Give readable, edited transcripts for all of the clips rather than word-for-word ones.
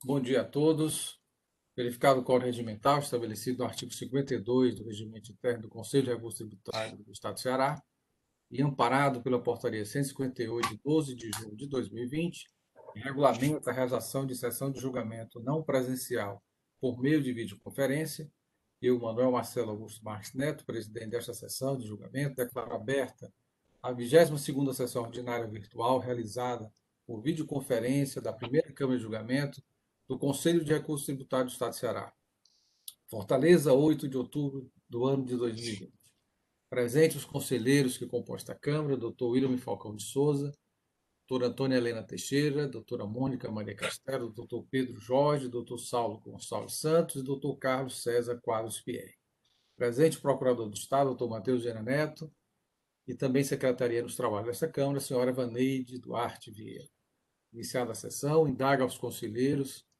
Bom dia a todos. Verificado o Código Regimental estabelecido no artigo 52 do Regimento Interno do Conselho de Recursos Tributários do Estado do Ceará e amparado pela Portaria 158, de 12 de julho de 2020, que regulamenta a realização de sessão de julgamento não presencial por meio de videoconferência, eu, Manuel Marcelo Augusto Marques Neto, presidente desta sessão de julgamento, declaro aberta a 22ª sessão ordinária virtual realizada por videoconferência da primeira Câmara de Julgamento do Conselho de Recursos Tributários do Estado de Ceará. Fortaleza, 8 de outubro do ano de 2020. Presente os conselheiros que compõem esta Câmara, doutor William Falcão de Souza, doutora Antônia Helena Teixeira, doutora Mônica Maria Castelo, doutor Pedro Jorge, doutor Saulo Gonçalves Santos e doutor Carlos César Quadros Pierre. Presente o procurador do Estado, doutor Matheus Viana Neto, e também secretaria nos trabalhos dessa Câmara, a senhora Vaneide Duarte Vieira. Iniciada a sessão, indaga aos conselheiros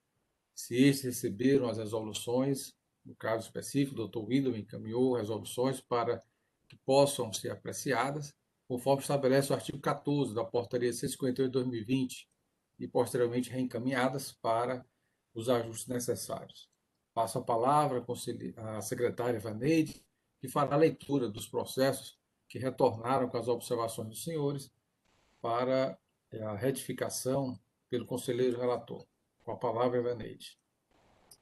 se estes receberam as resoluções. No caso específico, o doutor William encaminhou resoluções para que possam ser apreciadas, conforme estabelece o artigo 14 da Portaria 158 de 2020 e posteriormente reencaminhadas para os ajustes necessários. Passo a palavra à secretária Vaneide, que fará a leitura dos processos que retornaram com as observações dos senhores para a retificação pelo conselheiro relator. Com a palavra, Vaneide.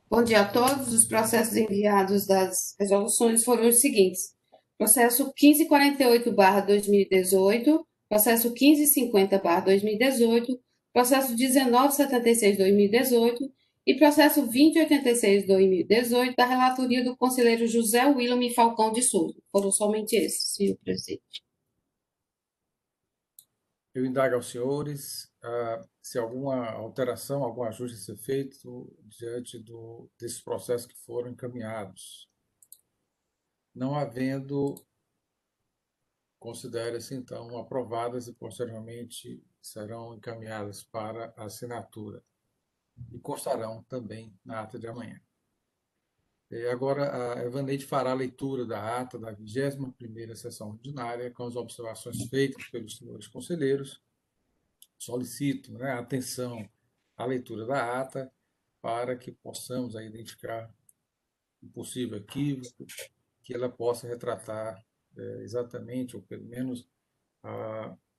Bom dia a todos. Os processos enviados das resoluções foram os seguintes: processo 1548/2018, processo 1550/2018, processo 1976/2018 e processo 2086/2018 da relatoria do conselheiro José William Falcão de Souza. Foram somente esses, senhor presidente. Eu indago aos senhores se alguma alteração, algum ajuste a ser feito diante desses processos que foram encaminhados. Não havendo, considere-se, então, aprovadas e, posteriormente, serão encaminhadas para assinatura e constarão também na ata de amanhã. Agora, a Evaneide fará a leitura da ata da 21ª sessão ordinária com as observações feitas pelos senhores conselheiros. Solicito, a atenção à leitura da ata para que possamos identificar um possível equívoco, que ela possa retratar exatamente, ou pelo menos,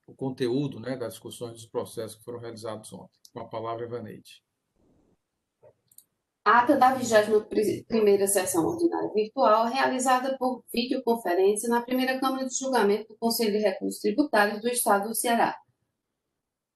o conteúdo das discussões dos processos que foram realizados ontem. Com a palavra, Evaneide. Ata da 21ª sessão ordinária virtual, realizada por videoconferência na primeira Câmara de Julgamento do Conselho de Recursos Tributários do Estado do Ceará,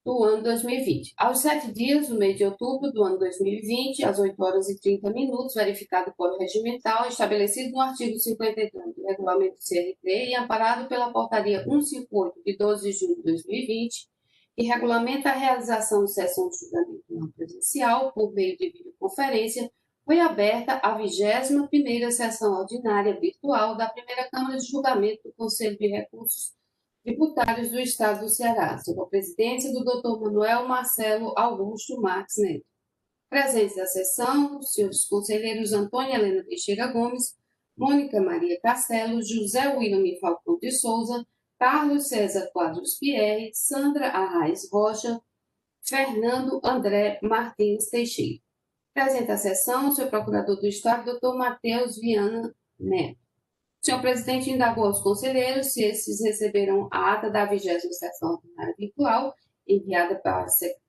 do ano 2020. Aos 7 dias do mês de outubro do ano 2020, às 8h30, verificado o Código Regimental, estabelecido no artigo 53 do Regulamento do CRT e amparado pela Portaria 158, de 12 de julho de 2020, que regulamenta a realização de sessão de julgamento não presencial por meio de videoconferência, foi aberta a 21ª sessão ordinária virtual da primeira Câmara de Julgamento do Conselho de Recursos Tributários do Estado do Ceará, sob a presidência do Dr. Manuel Marcelo Augusto Marques Neto. Presentes da sessão, os senhores conselheiros Antônia Helena Teixeira Gomes, Mônica Maria Castelo, José William Falcão de Souza, Carlos César Quadros Pierre, Sandra Arraes Rocha, Fernando André Martins Teixeira. Presente à sessão, o senhor procurador do Estado, doutor Matheus Viana Neto. O senhor presidente indagou aos conselheiros se esses receberam a ata da 20ª sessão ordinária virtual, enviada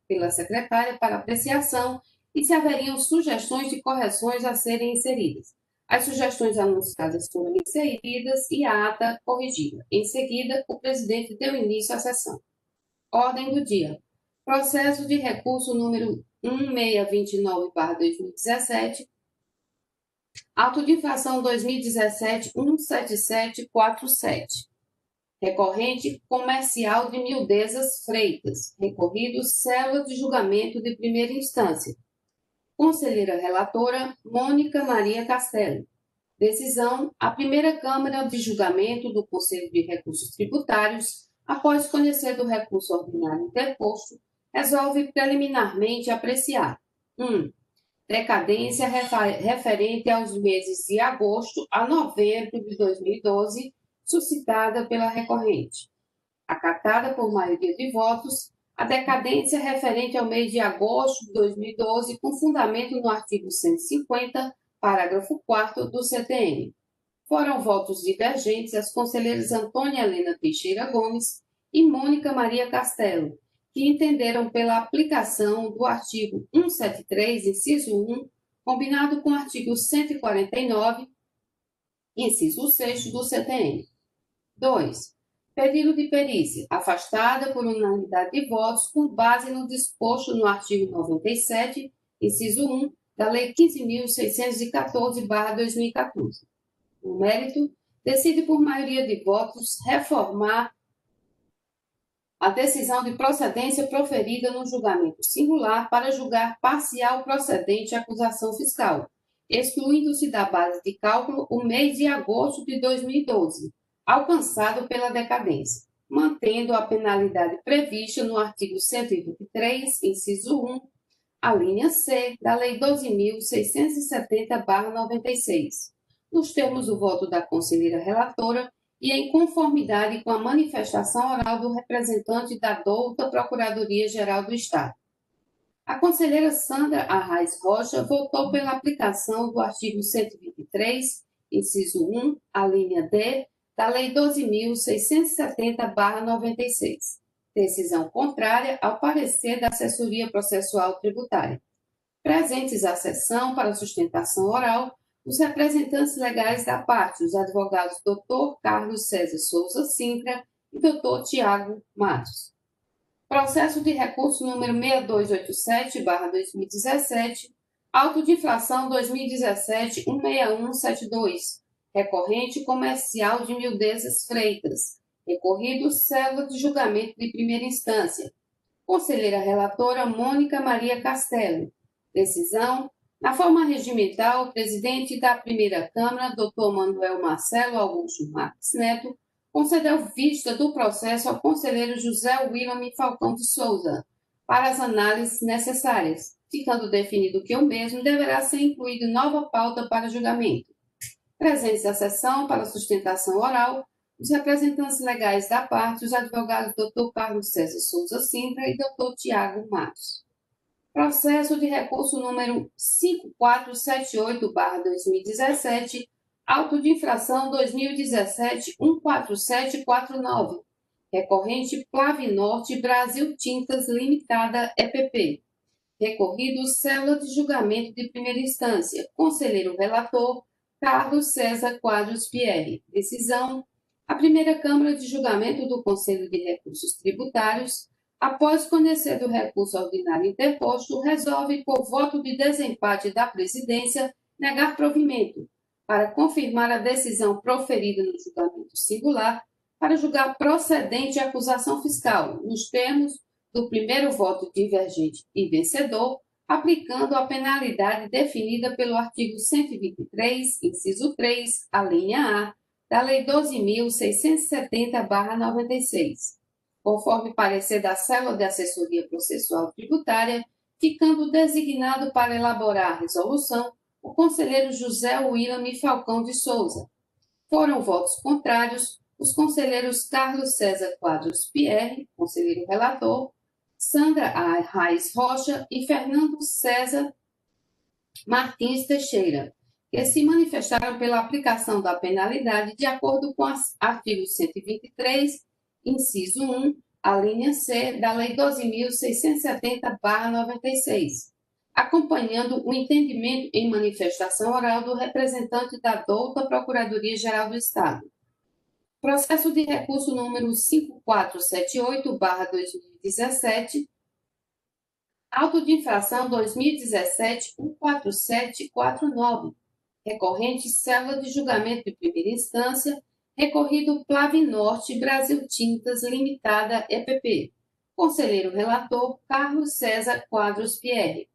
pela secretária para apreciação, e se haveriam sugestões de correções a serem inseridas. As sugestões anunciadas foram inseridas e a ata corrigida. Em seguida, o presidente deu início à sessão. Ordem do dia. Processo de recurso número 1629/2017, auto de infração 2017-17747, recorrente comercial de Mildezas Freitas, recorrido célula de julgamento de primeira instância. Conselheira relatora, Mônica Maria Castelo. Decisão: a primeira Câmara de Julgamento do Conselho de Recursos Tributários, após conhecer do recurso ordinário interposto, resolve preliminarmente apreciar: 1. Decadência referente aos meses de agosto a novembro de 2012, suscitada pela recorrente. Acatada por maioria de votos, a decadência referente ao mês de agosto de 2012, com fundamento no artigo 150, parágrafo 4º do CTN. Foram votos divergentes as conselheiras Antônia Helena Teixeira Gomes e Mônica Maria Castelo, que entenderam pela aplicação do artigo 173, inciso 1, combinado com o artigo 149, inciso 6 do CTN. 2. Pedido de perícia, afastada por unanimidade de votos, com base no disposto no artigo 97, inciso 1, da Lei 15.614/2014. No mérito, decide por maioria de votos reformar a decisão de procedência proferida no julgamento singular para julgar parcial procedente a acusação fiscal, excluindo-se da base de cálculo o mês de agosto de 2012, alcançado pela decadência, mantendo a penalidade prevista no artigo 123, inciso 1, a linha C da Lei 12.670/96, nos termos do voto da conselheira relatora e em conformidade com a manifestação oral do representante da douta Procuradoria-Geral do Estado. A conselheira Sandra Arraes Rocha votou pela aplicação do artigo 123, inciso 1, a linha D, da Lei 12.670/96. Decisão contrária ao parecer da Assessoria Processual Tributária. Presentes à sessão para sustentação oral, os representantes legais da parte, os advogados Dr. Carlos César Souza Sintra e Dr. Tiago Matos. Processo de recurso número 6287/2017, auto de infração 2017-16172, recorrente comercial de Mildezas Freitas, recorrido célula de julgamento de primeira instância. Conselheira relatora Mônica Maria Castelo. Decisão: na forma regimental, o presidente da primeira Câmara, Dr. Manuel Marcelo Augusto Marques Neto, concedeu vista do processo ao conselheiro José William Falcão de Souza, para as análises necessárias, ficando definido que o mesmo deverá ser incluído em nova pauta para julgamento. Presentes à sessão para sustentação oral, os representantes legais da parte, os advogados Dr. Carlos César Souza Sintra e Dr. Tiago Matos. Processo de recurso número 5478/2017, auto de infração 2017-14749, recorrente Plavinorte Brasil Tintas Limitada EPP. Recorrido célula de julgamento de primeira instância. Conselheiro relator Carlos César Quadros Pierre. Decisão: a primeira Câmara de Julgamento do Conselho de Recursos Tributários, após conhecer do recurso ordinário interposto, resolve, por voto de desempate da presidência, negar provimento, para confirmar a decisão proferida no julgamento singular, para julgar procedente a acusação fiscal, nos termos do primeiro voto divergente e vencedor, aplicando a penalidade definida pelo artigo 123, inciso 3, a linha A, da Lei 12.670/96, conforme parecer da Célula de Assessoria Processual Tributária, ficando designado para elaborar a resolução o conselheiro José William Falcão de Souza. Foram votos contrários os conselheiros Carlos César Quadros Pierre, conselheiro relator, Sandra Arraes Rocha e Fernando César Martins Teixeira, que se manifestaram pela aplicação da penalidade de acordo com o artigo 123, inciso 1, a linha C da Lei 12.670/96, acompanhando o entendimento em manifestação oral do representante da douta Procuradoria-Geral do Estado. Processo de recurso número 5478/2017, auto de infração 2017-14749, recorrente célula de julgamento de primeira instância, recorrido Plavinorte Brasil Tintas Limitada EPP. Conselheiro relator Carlos César Quadros Pierre.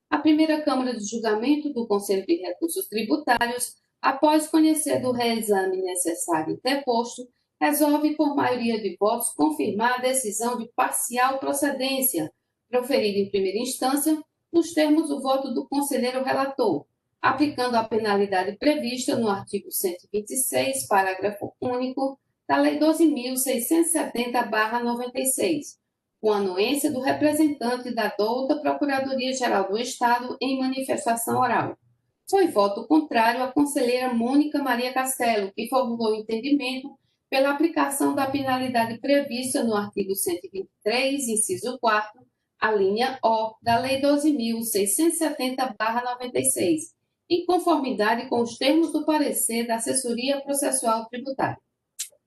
A primeira Câmara de Julgamento do Conselho de Recursos Tributários, após conhecer do reexame necessário interposto, resolve, por maioria de votos, confirmar a decisão de parcial procedência, proferida em primeira instância, nos termos do voto do conselheiro relator, aplicando a penalidade prevista no artigo 126, parágrafo único, da Lei 12.670/96, com anuência do representante da douta Procuradoria-Geral do Estado em manifestação oral. Foi voto contrário a conselheira Mônica Maria Castelo, que formulou entendimento pela aplicação da penalidade prevista no artigo 123, inciso 4, a linha O da Lei 12.670/96, em conformidade com os termos do parecer da Assessoria Processual Tributária.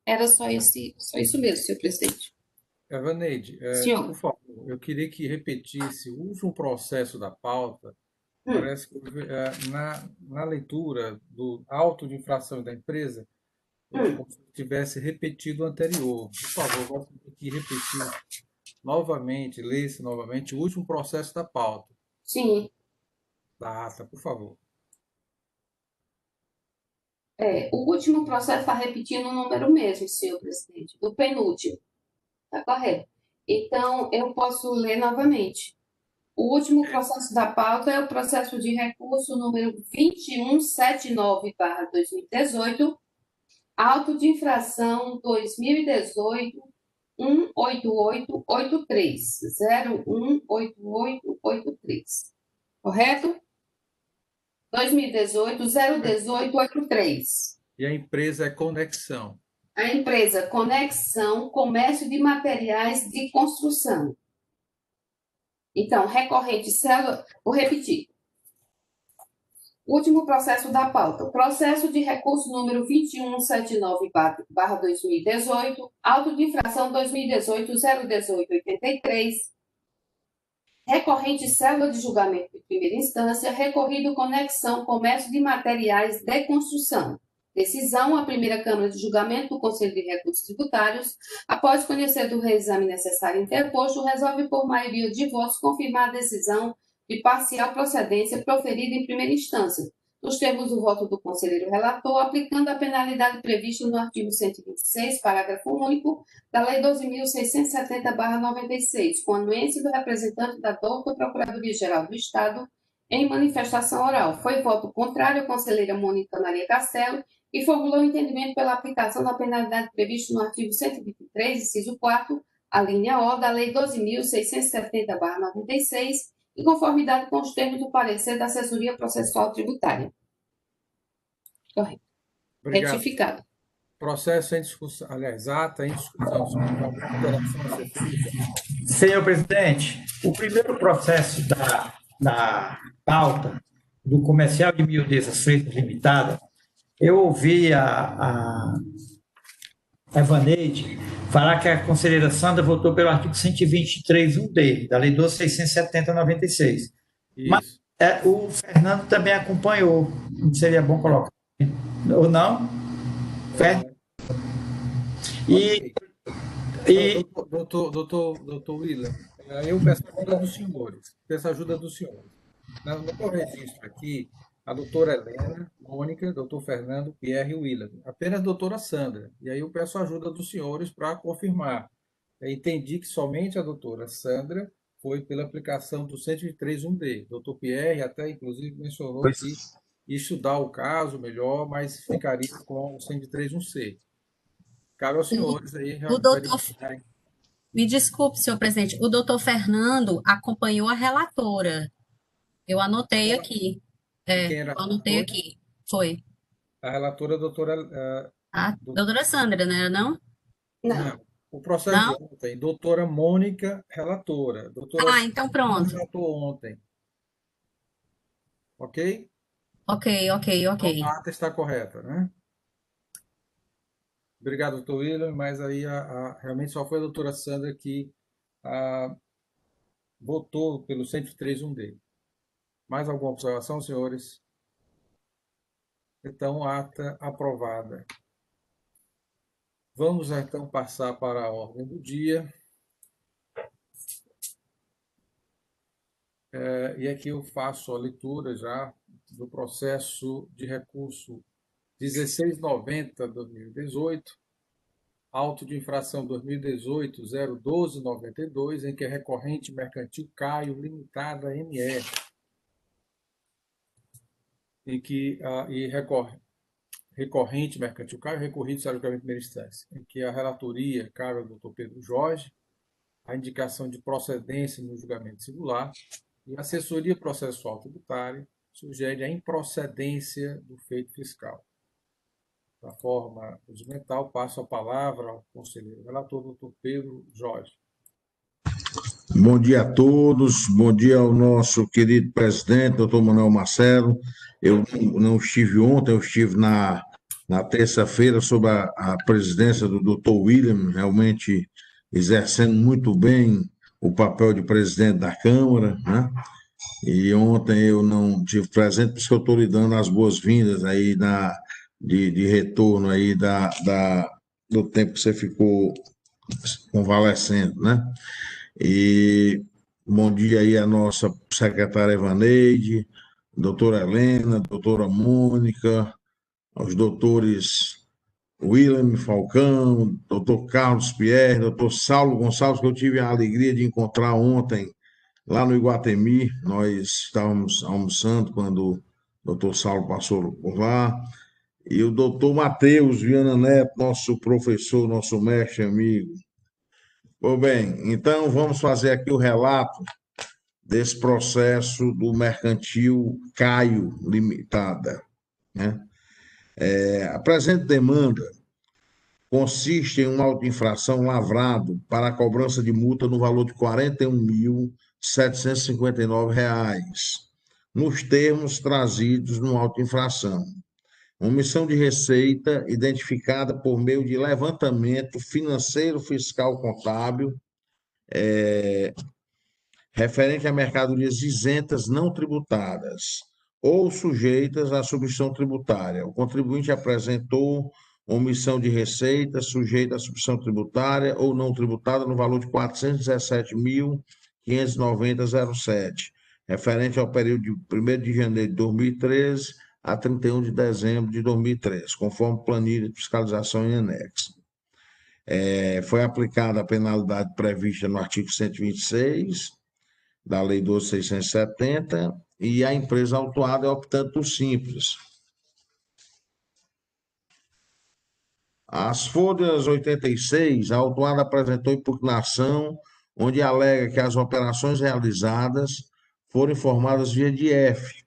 Era só isso mesmo, senhor presidente. Evaneide, Senhor. por favor, eu queria que repetisse o último processo da pauta. Parece que na leitura do auto de infração da empresa, como se tivesse repetido o anterior. Por favor, gostaria que repetir novamente, lesse novamente o último processo da pauta. Sim. Da ata, por favor. O último processo está repetindo o número mesmo, senhor presidente, do penúltimo. Está correto. Então, eu posso ler novamente. O último processo da pauta é o processo de recurso número 2179/2018, auto de infração 2018 18883, 018883. Correto? 2018 01883. E a empresa é Conexão. A empresa Conexão Comércio de Materiais de Construção. Então, recorrente célula, vou repetir. Último processo da pauta. Processo de recurso número 2179/2018, auto de infração 2018 01883. Recorrente célula de julgamento de primeira instância, recorrido Conexão Comércio de Materiais de Construção. Decisão, a primeira Câmara de Julgamento do Conselho de Recursos Tributários, após conhecer do reexame necessário interposto, resolve por maioria de votos confirmar a decisão de parcial procedência proferida em primeira instância, nos termos do voto do conselheiro relator, aplicando a penalidade prevista no artigo 126, parágrafo único, da Lei 12.670/96, com anuência do representante da douta Procuradoria-Geral do Estado em manifestação oral. Foi voto contrário a conselheira Mônica Maria Castelo, e formulou entendimento pela aplicação da penalidade prevista no artigo 123, inciso 4, a linha O da Lei 12.670/96, em conformidade com os termos do parecer da Assessoria Processual Tributária. Correto. Obrigado. Retificado. Processo em discussão, aliás, ata em discussão. Alguma alteração a ser feita? Senhor presidente, o primeiro processo da pauta do Comercial de Miudezas Freitas Limitada, eu ouvi a Evaneide falar que a conselheira Sandra votou pelo artigo 123.1d, da Lei 12.670/96. Mas o Fernando também acompanhou. Não seria bom colocar? Ou não? Doutor William, eu peço a ajuda dos senhores. No meu registro aqui, a doutora Helena, Mônica, doutor Fernando, Pierre e William. Apenas a doutora Sandra. E aí eu peço a ajuda dos senhores para confirmar. Eu entendi que somente a doutora Sandra foi pela aplicação do 123.1d. Doutor Pierre até, inclusive, mencionou que ia estudar o caso melhor, mas ficaria com o 123.1c. Cabe aos senhores aí verificarem. Me desculpe, senhor presidente, o doutor Fernando acompanhou a relatora. Eu anotei aqui. Eu anotei aqui. Foi. A relatora, doutora... A doutora Sandra, não? Não. O processo de ontem, doutora Mônica, relatora. Então pronto. Relatou ontem. Ok? Ok. Então, a ata está correta, né? Obrigado, doutor William, mas aí realmente só foi a doutora Sandra que votou pelo 103.1d. Mais alguma observação, senhores? Então, ata aprovada. Vamos, então, passar para a ordem do dia. E aqui eu faço a leitura já do processo de recurso 1690/2018, auto de infração 2018-01292, em que é recorrente mercantil Caio Limitada MR, em que recorrente mercantil Caio, recorrido ao julgamento de primeira instância, em que a relatoria cabe ao doutor Pedro Jorge, a indicação de procedência no julgamento singular e a assessoria processual tributária sugere a improcedência do feito fiscal. Da forma regimental, passo a palavra ao conselheiro relator, doutor Pedro Jorge. Bom dia a todos, bom dia ao nosso querido presidente, doutor Manuel Marcelo. Eu não estive ontem, eu estive na terça-feira sob a presidência do doutor William, realmente exercendo muito bem o papel de presidente da Câmara, né? E ontem eu não tive presente, por isso que eu estou lhe dando as boas-vindas aí de retorno aí do tempo que você ficou convalescendo, né? E bom dia aí à nossa secretária Evaneide, doutora Helena, doutora Mônica, aos doutores William Falcão, doutor Carlos Pierre, doutor Saulo Gonçalves, que eu tive a alegria de encontrar ontem lá no Iguatemi. Nós estávamos almoçando quando o doutor Saulo passou por lá. E o doutor Matheus Viana Neto, nosso professor, nosso mestre amigo. Bom, bem, então vamos fazer aqui o relato desse processo do Mercantil Caio Limitada, né? A presente demanda consiste em um auto-infração lavrado para a cobrança de multa no valor de R$ 41.759, nos termos trazidos no auto-infração. Omissão de receita identificada por meio de levantamento financeiro, fiscal, contábil, referente a mercadorias isentas não tributadas ou sujeitas à substituição tributária. O contribuinte apresentou omissão de receita sujeita à substituição tributária ou não tributada no valor de R$ 417.590,07, referente ao período de 1º de janeiro de 2013 a 31 de dezembro de 2013, conforme planilha de fiscalização em anexo. Foi aplicada a penalidade prevista no artigo 126 da Lei 12.670 e a empresa autuada é optante do Simples. As folhas 86, a autuada apresentou impugnação, onde alega que as operações realizadas foram informadas via DIEF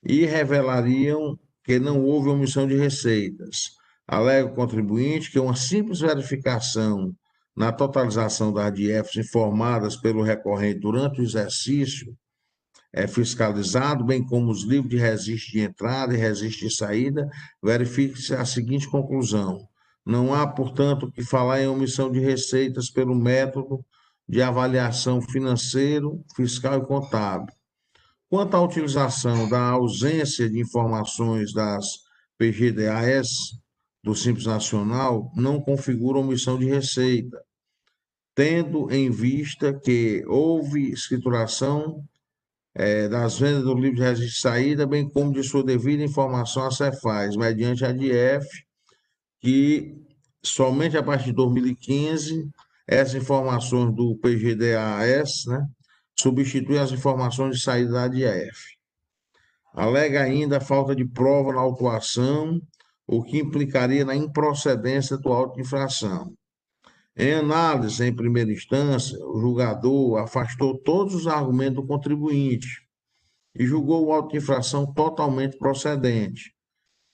e revelariam que não houve omissão de receitas. Alega o contribuinte que uma simples verificação na totalização das DIEFs informadas pelo recorrente durante o exercício fiscalizado, bem como os livros de registro de entrada e registro de saída, verifique-se a seguinte conclusão: não há, portanto, que falar em omissão de receitas pelo método de avaliação financeiro, fiscal e contábil. Quanto à utilização da ausência de informações das PGDAS do Simples Nacional, não configura omissão de receita, tendo em vista que houve escrituração das vendas do livro de registro de saída, bem como de sua devida informação à Cefaz, mediante a DIEF, que somente a partir de 2015, essas informações do PGDAS, né, substituem as informações de saída da DIEF. Alega ainda a falta de prova na autuação, o que implicaria na improcedência do auto de infração. Em análise, em primeira instância, o julgador afastou todos os argumentos do contribuinte e julgou o auto de infração totalmente procedente,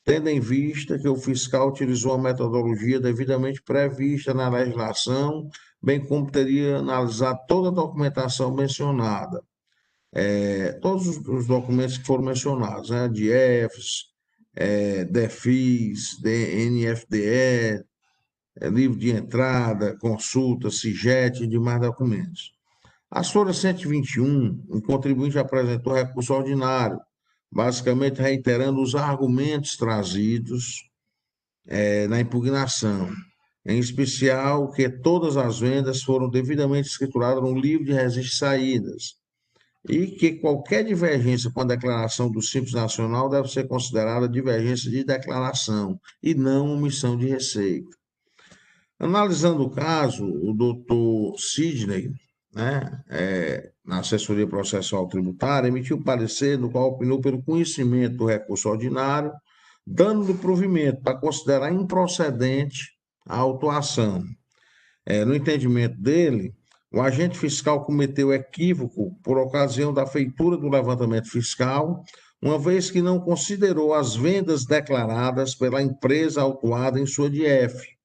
tendo em vista que o fiscal utilizou a metodologia devidamente prevista na legislação, bem como teria analisado toda a documentação mencionada, todos os documentos que foram mencionados, né, DIEFs, DEFIS, NFDE, livro de entrada, consulta, SIGET e demais documentos. A folha 121, o contribuinte apresentou recurso ordinário, basicamente reiterando os argumentos trazidos na impugnação, em especial que todas as vendas foram devidamente escrituradas no livro de registro de saídas e que qualquer divergência com a declaração do Simples Nacional deve ser considerada divergência de declaração e não omissão de receita. Analisando o caso, o doutor Sidney, né, na assessoria processual tributária, emitiu parecer no qual opinou pelo conhecimento do recurso ordinário, dando-lhe provimento para considerar improcedente a autuação. No entendimento dele, o agente fiscal cometeu equívoco por ocasião da feitura do levantamento fiscal, uma vez que não considerou as vendas declaradas pela empresa autuada em sua DF.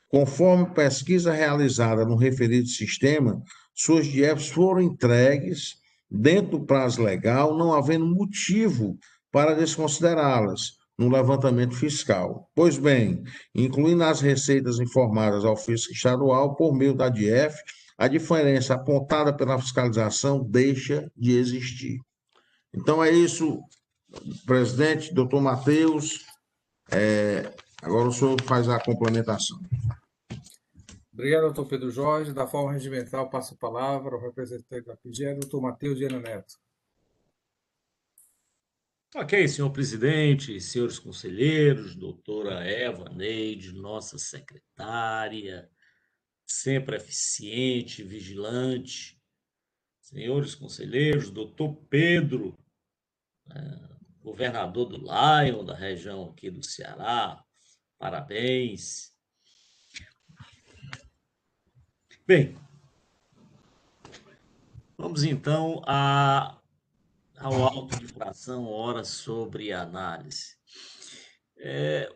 Conforme pesquisa realizada no referido sistema, suas DFs foram entregues dentro do prazo legal, não havendo motivo para desconsiderá-las no levantamento fiscal. Pois bem, incluindo as receitas informadas ao fisco estadual por meio da DF, a diferença apontada pela fiscalização deixa de existir. Então é isso, presidente, doutor Matheus. Agora o senhor faz a complementação. Obrigado, doutor Pedro Jorge. Da forma regimental, passo a palavra ao representante da PGE, doutor Matheus Viana Neto. Ok, senhor presidente, senhores conselheiros, doutora Eva Neide, nossa secretária, sempre eficiente, vigilante, senhores conselheiros, doutor Pedro, governador do Lion, da região aqui do Ceará, parabéns. Bem, vamos então ao auto de infração, hora sobre análise.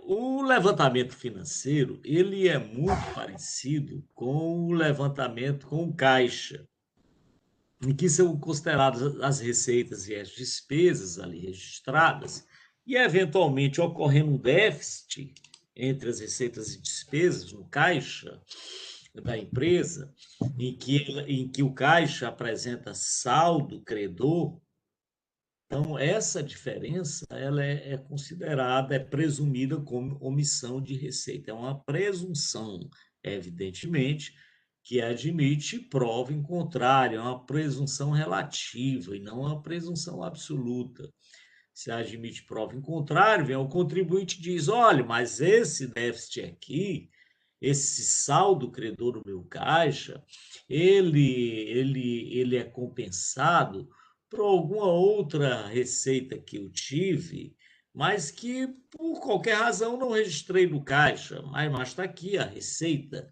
O levantamento financeiro, ele é muito parecido com o levantamento com o caixa, em que são consideradas as receitas e as despesas ali registradas, e eventualmente ocorrendo um déficit entre as receitas e despesas no caixa da empresa, em que o caixa apresenta saldo credor. Então, essa diferença ela é considerada, é presumida como omissão de receita. É uma presunção, evidentemente, que admite prova em contrário, é uma presunção relativa e não uma presunção absoluta. Se admite prova em contrário, vem o contribuinte e diz, olha, mas esse déficit aqui, esse saldo credor do meu caixa, ele é compensado por alguma outra receita que eu tive, mas que por qualquer razão não registrei no caixa, mas está aqui a receita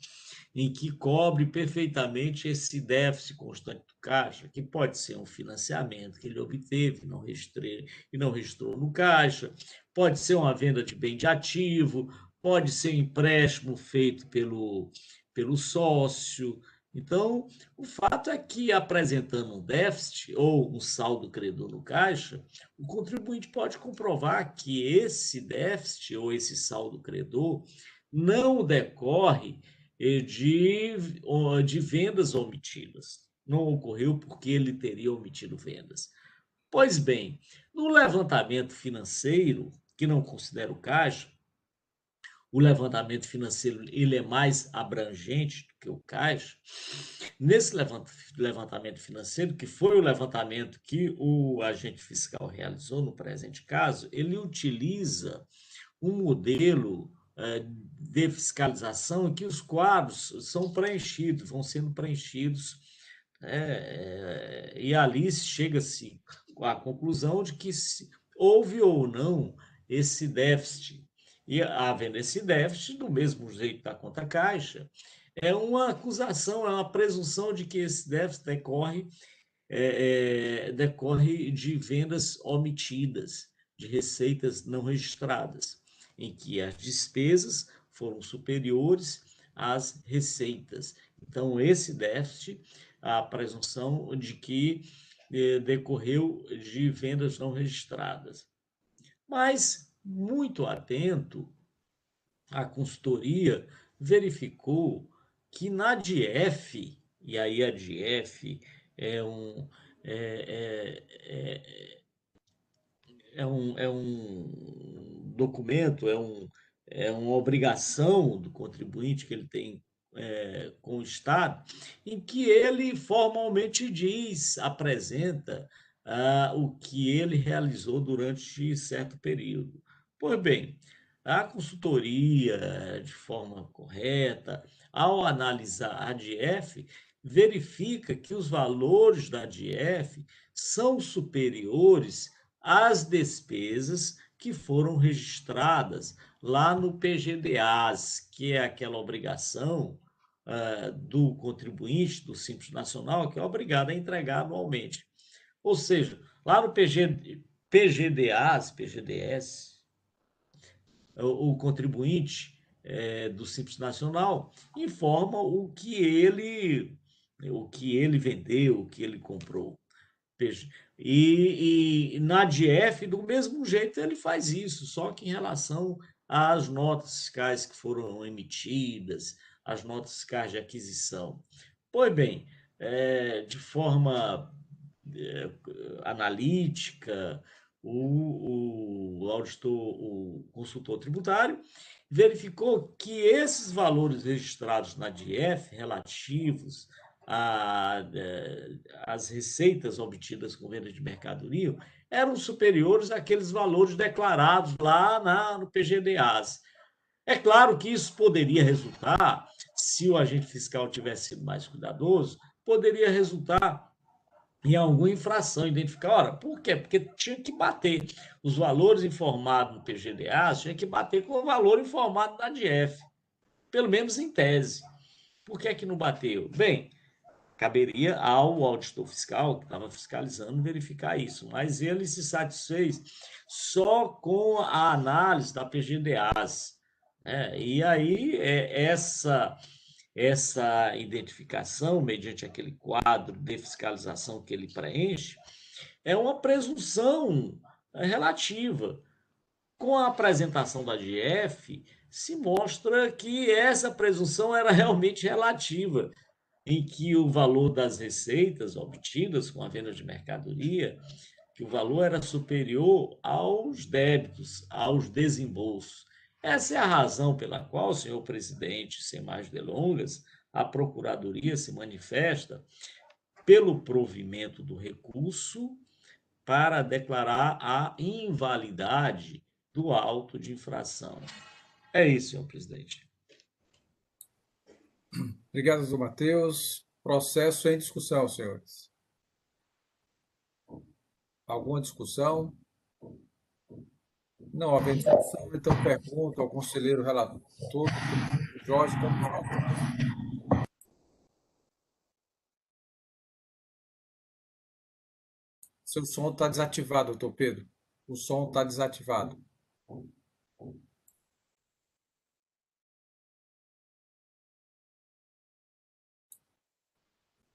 em que cobre perfeitamente esse déficit constante do caixa, que pode ser um financiamento que ele obteve e não registrou no caixa, pode ser uma venda de bem de ativo, pode ser um empréstimo feito pelo sócio. Então, o fato é que, apresentando um déficit ou um saldo credor no caixa, o contribuinte pode comprovar que esse déficit ou esse saldo credor não decorre de vendas omitidas. Não ocorreu porque ele teria omitido vendas. Pois bem, no levantamento financeiro, que não considera o caixa, o levantamento financeiro ele é mais abrangente do que o caixa. Nesse levantamento financeiro, que foi o levantamento que o agente fiscal realizou no presente caso, ele utiliza um modelo de fiscalização em que os quadros são preenchidos, vão sendo preenchidos, e ali chega-se à conclusão de que houve ou não esse déficit. E, havendo esse déficit, do mesmo jeito da conta caixa, é uma acusação, é uma presunção de que esse déficit decorre de vendas omitidas, de receitas não registradas, em que as despesas foram superiores às receitas. Então, esse déficit, a presunção de que decorreu de vendas não registradas. Mas, muito atento, a consultoria verificou que na DF, e aí a DF é um documento, é uma obrigação do contribuinte que ele tem com o Estado, em que ele formalmente apresenta o que ele realizou durante certo período. Pois bem, a consultoria, de forma correta, ao analisar a DF, verifica que os valores da DF são superiores às despesas que foram registradas lá no PGDAS, que é aquela obrigação do contribuinte, do Simples Nacional, que é obrigado a entregar anualmente. Ou seja, lá no PGDS, o contribuinte do Simples Nacional informa o que ele vendeu, o que ele comprou. E na DIEF, do mesmo jeito, ele faz isso, só que em relação às notas fiscais que foram emitidas, as notas fiscais de aquisição. Pois bem, de forma analítica, o auditor, o consultor tributário, verificou que esses valores registrados na DIEF, relativos às receitas obtidas com venda de mercadoria, eram superiores àqueles valores declarados lá no PGD-AS. É claro que isso poderia resultar, se o agente fiscal tivesse sido mais cuidadoso, poderia resultar em alguma infração, identificar, ora, por quê? Porque tinha que bater os valores informados no PGD-A, tinha que bater com o valor informado na DIEF, pelo menos em tese. Por que é que não bateu? Bem, caberia ao auditor fiscal, que estava fiscalizando, verificar isso, mas ele se satisfez só com a análise da PGD-AS. E aí, essa identificação, mediante aquele quadro de fiscalização que ele preenche, é uma presunção relativa. Com a apresentação da DIEF, se mostra que essa presunção era realmente relativa, em que o valor das receitas obtidas com a venda de mercadoria, que o valor era superior aos débitos, aos desembolsos. Essa é a razão pela qual, senhor presidente, sem mais delongas, a Procuradoria se manifesta pelo provimento do recurso para declarar a invalidade do auto de infração. É isso, senhor presidente. Obrigado, doutor Matheus. Processo em discussão, senhores. Alguma discussão? Não havendo discussão, então pergunto ao conselheiro relator, Jorge Campos. Seu som está desativado, doutor Pedro. O som está desativado.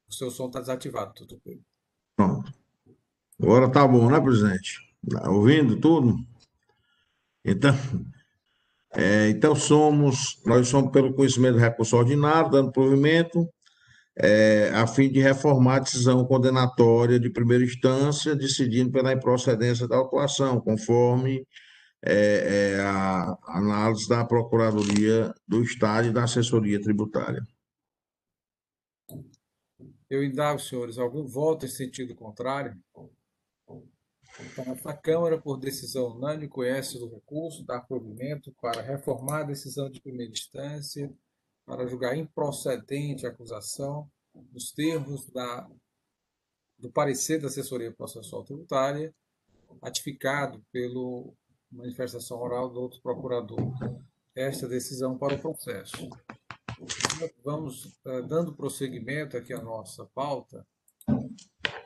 O seu som está desativado, doutor Pedro. Pronto. Agora tá bom, né, presidente? Tá ouvindo tudo? Então, nós somos pelo conhecimento do recurso ordinário, dando provimento, a fim de reformar a decisão condenatória de primeira instância, decidindo pela improcedência da autuação, conforme a análise da Procuradoria do Estado e da Assessoria Tributária. Eu indago, senhores, algum voto em sentido contrário? Então, esta Câmara, por decisão unânime, conhece do recurso, dá provimento para reformar a decisão de primeira instância, para julgar improcedente a acusação, nos termos do parecer da Assessoria Processual Tributária, ratificado pela manifestação oral do outro procurador. Esta decisão para o processo. Vamos dando prosseguimento aqui à nossa pauta.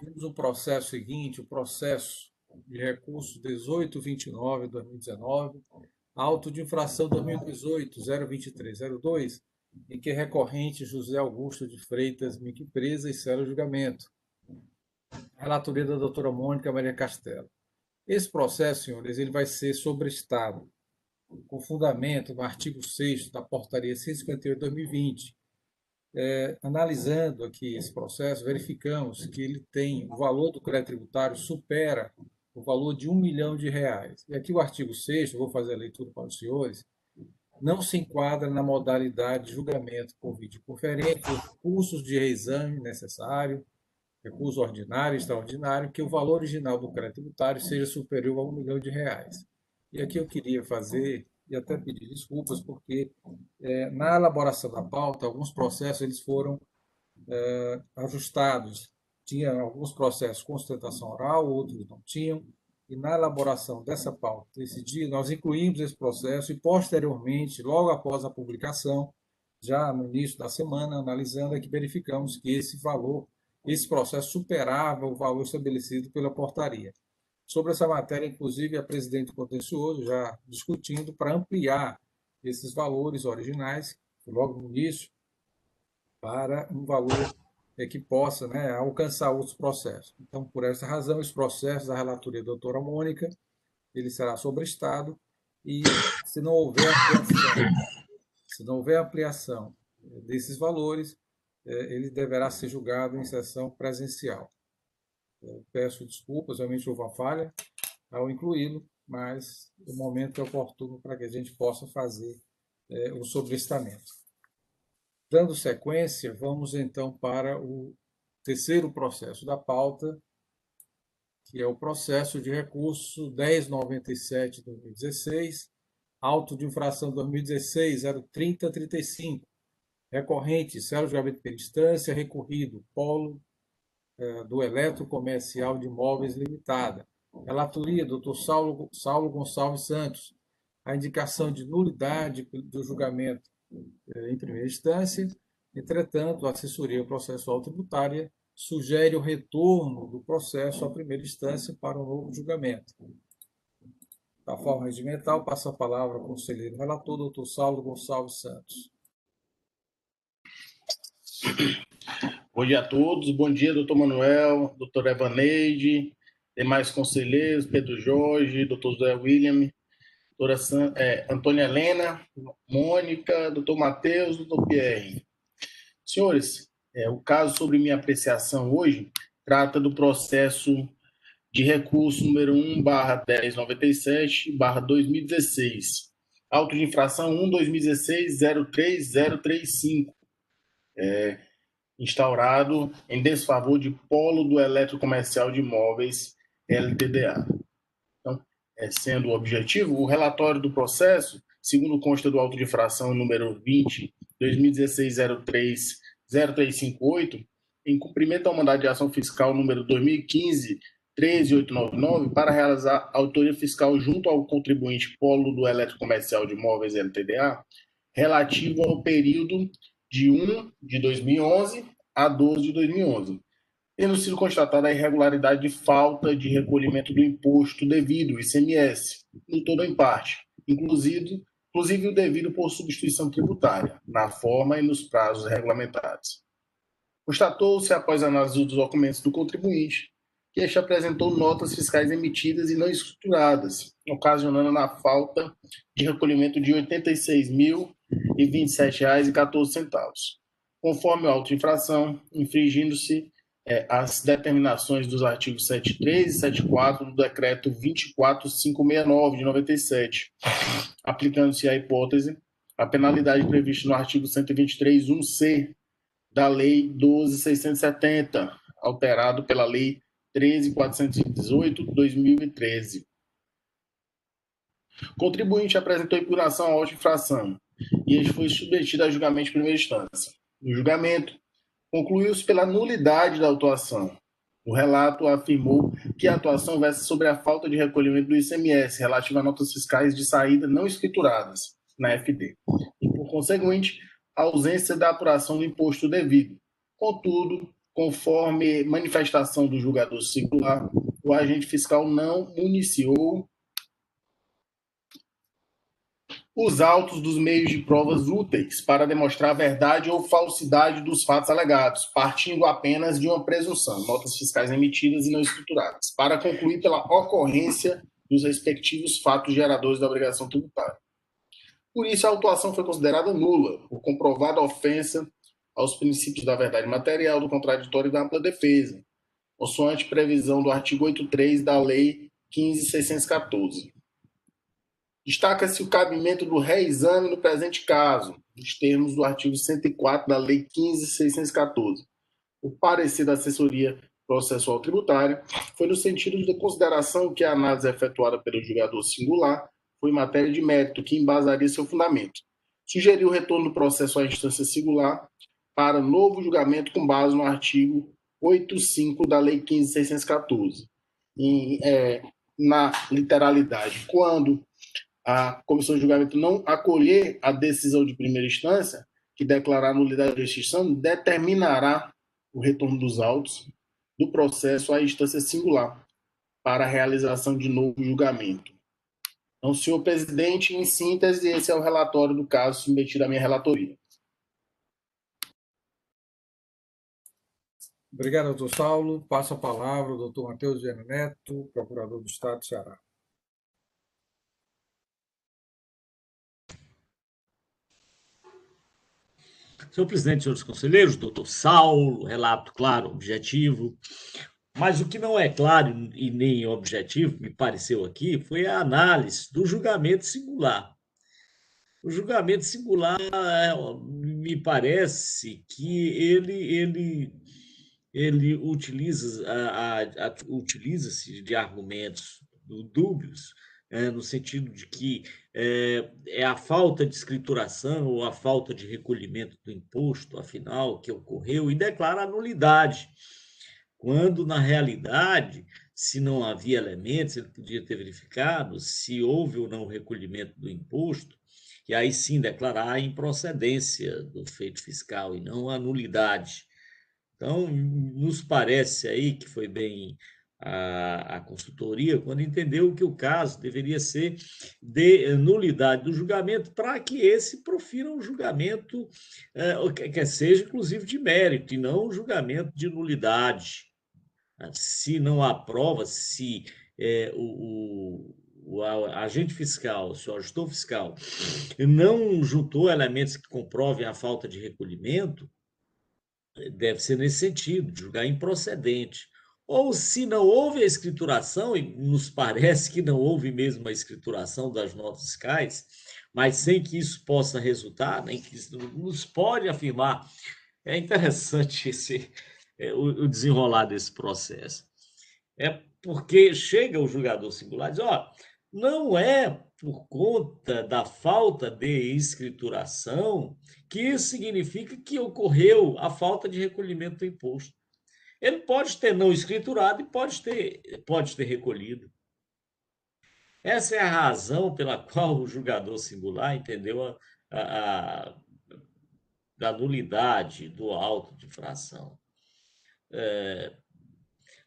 Temos o processo seguinte, o processo de recurso 1829/2019, auto de infração 2018-02302, em que recorrente José Augusto de Freitas Mick Presa e cela julgamento. Relatoria da doutora Mônica Maria Castelo. Esse processo, senhores, ele vai ser sobrestado com fundamento no artigo 6º da Portaria 158/2020. Analisando aqui esse processo, verificamos que ele tem o valor do crédito tributário supera o valor de R$ 1 milhão. E aqui o artigo 6º, vou fazer a leitura para os senhores, não se enquadra na modalidade de julgamento por videoconferência, recursos de reexame necessário, recurso ordinário e extraordinário, que o valor original do crédito tributário seja superior a R$ 1 milhão. E aqui eu queria fazer, e até pedir desculpas, porque na elaboração da pauta, alguns processos eles foram ajustados. Tinha alguns processos com sustentação oral, outros não tinham, e na elaboração dessa pauta, desse dia, nós incluímos esse processo e, posteriormente, logo após a publicação, já no início da semana, analisando, é que verificamos que esse processo superava o valor estabelecido pela portaria. Sobre essa matéria, inclusive, a presidente do contencioso já discutindo para ampliar esses valores originais, logo no início, para um valor que possa, né, alcançar outros processos. Então, por essa razão, esse processo da relatoria da doutora Mônica, ele será sobrestado e, se não houver ampliação desses valores, ele deverá ser julgado em sessão presencial. Eu peço desculpas, realmente houve uma falha ao incluí-lo, mas o momento é oportuno para que a gente possa fazer o sobrestamento. Dando sequência, vamos então para o terceiro processo da pauta, que é o processo de recurso 1097/2016, auto de infração 2016 03035, recorrente, célula de julgamento per instância, recorrido, polo do Eletrocomercial de Imóveis Limitada. Relatoria, doutor Saulo Gonçalves Santos. A indicação de nulidade do julgamento em primeira instância. Entretanto, a assessoria processual tributária sugere o retorno do processo à primeira instância para um novo julgamento. Da forma regimental, passo a palavra ao conselheiro relator, doutor Saulo Gonçalves Santos. Bom dia a todos. Bom dia, doutor Manuel, doutor Evaneide, demais conselheiros, Pedro Jorge, doutor José William, doutora Antônia Helena, Mônica, doutor Matheus, doutor Pierre. Senhores, o caso sobre minha apreciação hoje trata do processo de recurso número 1/1097/2016, auto de infração 1/2016 03035, instaurado em desfavor de Polo do Eletrocomercial de Imóveis, LTDA. Então, sendo o objetivo, o relatório do processo, segundo consta do auto de infração número 20, 2016-03-0358, em cumprimento ao mandado de ação fiscal número 2015-13899, para realizar autoria fiscal junto ao contribuinte Polo do Eletrocomercial de Imóveis, LTDA, relativo ao período de 1 de 2011 a 12 de 2011, tendo sido constatada a irregularidade de falta de recolhimento do imposto devido, o ICMS, no todo ou em parte, inclusive o devido por substituição tributária, na forma e nos prazos regulamentados. Constatou-se, após análise dos documentos do contribuinte, que este apresentou notas fiscais emitidas e não escrituradas, ocasionando na falta de recolhimento de R$ 86.027,14, conforme o auto de infração, infringindo-se as determinações dos artigos 73 e 74 do Decreto 24569, de 97, aplicando-se à hipótese a penalidade prevista no artigo 123.1c da Lei 12.670, alterado pela Lei 13.418/2013. O contribuinte apresentou impugnação à auto de infração e este foi submetido a julgamento de primeira instância. No julgamento, concluiu-se pela nulidade da autuação. O relato afirmou que a atuação versa sobre a falta de recolhimento do ICMS relativa a notas fiscais de saída não escrituradas na FD e, por conseguinte, a ausência da apuração do imposto devido. Contudo, conforme manifestação do julgador singular, o agente fiscal não municiou os autos dos meios de provas úteis para demonstrar a verdade ou falsidade dos fatos alegados, partindo apenas de uma presunção, notas fiscais emitidas e não escrituradas, para concluir pela ocorrência dos respectivos fatos geradores da obrigação tributária. Por isso, a autuação foi considerada nula, por comprovada ofensa aos princípios da verdade material, do contraditório e da ampla defesa, consoante previsão do artigo 83 da Lei 15.614. Destaca-se o cabimento do reexame no presente caso, nos termos do artigo 104 da Lei 15.614. O parecer da assessoria processual tributária foi no sentido de consideração que a análise efetuada pelo julgador singular foi matéria de mérito que embasaria seu fundamento. Sugeriu o retorno do processo à instância singular para novo julgamento com base no artigo 85 da Lei 15.614. Na literalidade, quando a comissão de julgamento não acolher a decisão de primeira instância, que declarar nulidade de extinção determinará o retorno dos autos do processo à instância singular para a realização de novo julgamento. Então, senhor presidente, em síntese, esse é o relatório do caso submetido à minha relatoria. Obrigado, doutor Saulo. Passo a palavra ao doutor Matheus Viana Neto, procurador do Estado do Ceará. Senhor presidente, senhores conselheiros, doutor Saulo, relato claro, objetivo. Mas o que não é claro e nem objetivo, me pareceu aqui, foi a análise do julgamento singular. O julgamento singular, me parece que ele utiliza-se de argumentos dúbios, no sentido de que é a falta de escrituração ou a falta de recolhimento do imposto, afinal, que ocorreu, e declara a nulidade, quando, na realidade, se não havia elementos, ele podia ter verificado se houve ou não o recolhimento do imposto, e aí sim declarar a improcedência do feito fiscal e não a nulidade. Então, nos parece aí que foi bem a consultoria quando entendeu que o caso deveria ser de nulidade do julgamento para que esse profira um julgamento que seja, inclusive, de mérito e não um julgamento de nulidade. Se não há prova, se o agente fiscal, se o auditor fiscal não juntou elementos que comprovem a falta de recolhimento, deve ser nesse sentido, de julgar improcedente. Ou se não houve a escrituração, e nos parece que não houve mesmo a escrituração das notas fiscais, mas sem que isso possa resultar, nem que isso nos pode afirmar. É interessante o desenrolar desse processo. É porque chega o julgador singular e diz, não é por conta da falta de escrituração que isso significa que ocorreu a falta de recolhimento do imposto. Ele pode ter não escriturado e pode ter recolhido. Essa é a razão pela qual o julgador singular entendeu a nulidade do auto de infração.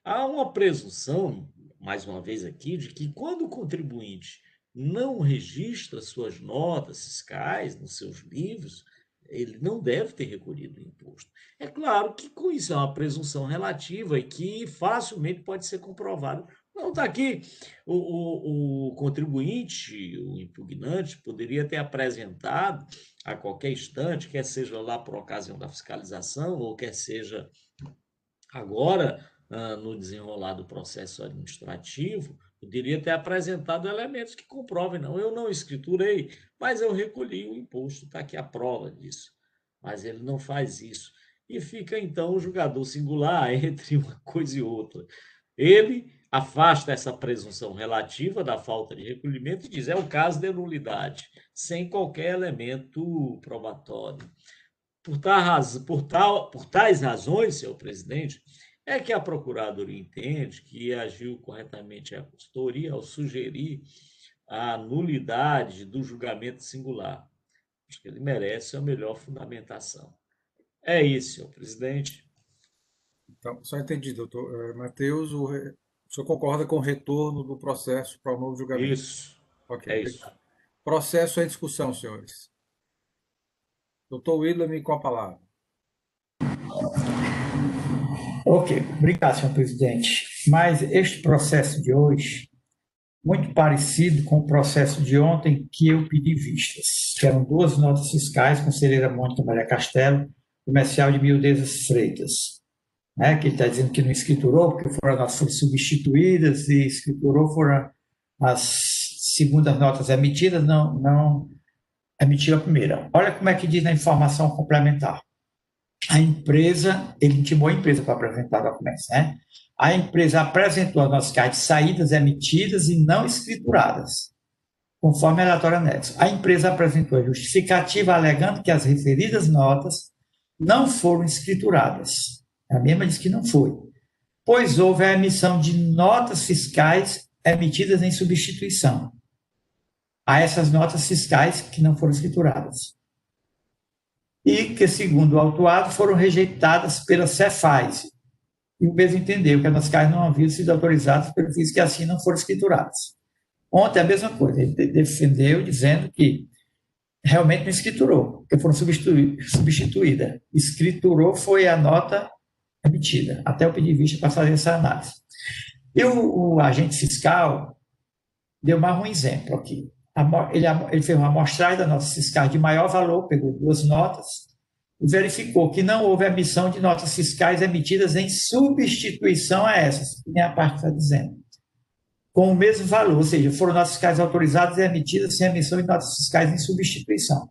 Há uma presunção, mais uma vez aqui, de que quando o contribuinte não registra suas notas fiscais nos seus livros, ele não deve ter recolhido o imposto. É claro que com isso é uma presunção relativa e que facilmente pode ser comprovado. Não, está aqui, o contribuinte, o impugnante, poderia ter apresentado a qualquer instante, quer seja lá por ocasião da fiscalização, ou quer seja agora, no desenrolar do processo administrativo, poderia ter apresentado elementos que comprovem, não, eu não escriturei, mas eu recolhi o imposto, está aqui a prova disso. Mas ele não faz isso. E fica, então, o julgador singular entre uma coisa e outra. Ele afasta essa presunção relativa da falta de recolhimento e diz, é o caso de nulidade, sem qualquer elemento probatório. Por tais razões, senhor presidente, é que a Procuradoria entende que agiu corretamente a consultoria ao sugerir a nulidade do julgamento singular. Acho que ele merece a melhor fundamentação. É isso, senhor presidente. Então, só entendi, doutor Matheus, o senhor concorda com o retorno do processo para o novo julgamento? Isso. Ok, é isso. Processo em discussão, senhores. Doutor William, com a palavra. Ok, obrigado, senhor presidente. Mas este processo de hoje, muito parecido com o processo de ontem que eu pedi vistas, que eram 2 notas fiscais, conselheira Mônica Maria Castelo, comercial de Mildezas Freitas, né, que ele está dizendo que não escriturou, porque foram substituídas e escriturou, foram as segundas notas emitidas, não emitiu a primeira. Olha como é que diz na informação complementar. A empresa, ele intimou a empresa para apresentar documentos, né? A empresa apresentou as notas fiscais de saídas emitidas e não escrituradas, conforme a relatório anexo. A empresa apresentou a justificativa alegando que as referidas notas não foram escrituradas. A mesma diz que não foi, pois houve a emissão de notas fiscais emitidas em substituição a essas notas fiscais que não foram escrituradas. e que, segundo o autuado, foram rejeitadas pela Cefaz. E o mesmo entendeu que as nossas casas não haviam sido autorizadas pelo fisco e assim não foram escrituradas. Ontem a mesma coisa, ele defendeu dizendo que realmente não escriturou, porque foram substituídas. Escriturou foi a nota emitida, até eu pedir vista para fazer essa análise. E o agente fiscal deu mais um exemplo aqui. Ele fez uma amostragem das notas fiscais de maior valor, pegou 2 notas, e verificou que não houve emissão de notas fiscais emitidas em substituição a essas, que nem a parte está dizendo, com o mesmo valor, ou seja, foram notas fiscais autorizadas e emitidas sem emissão de notas fiscais em substituição.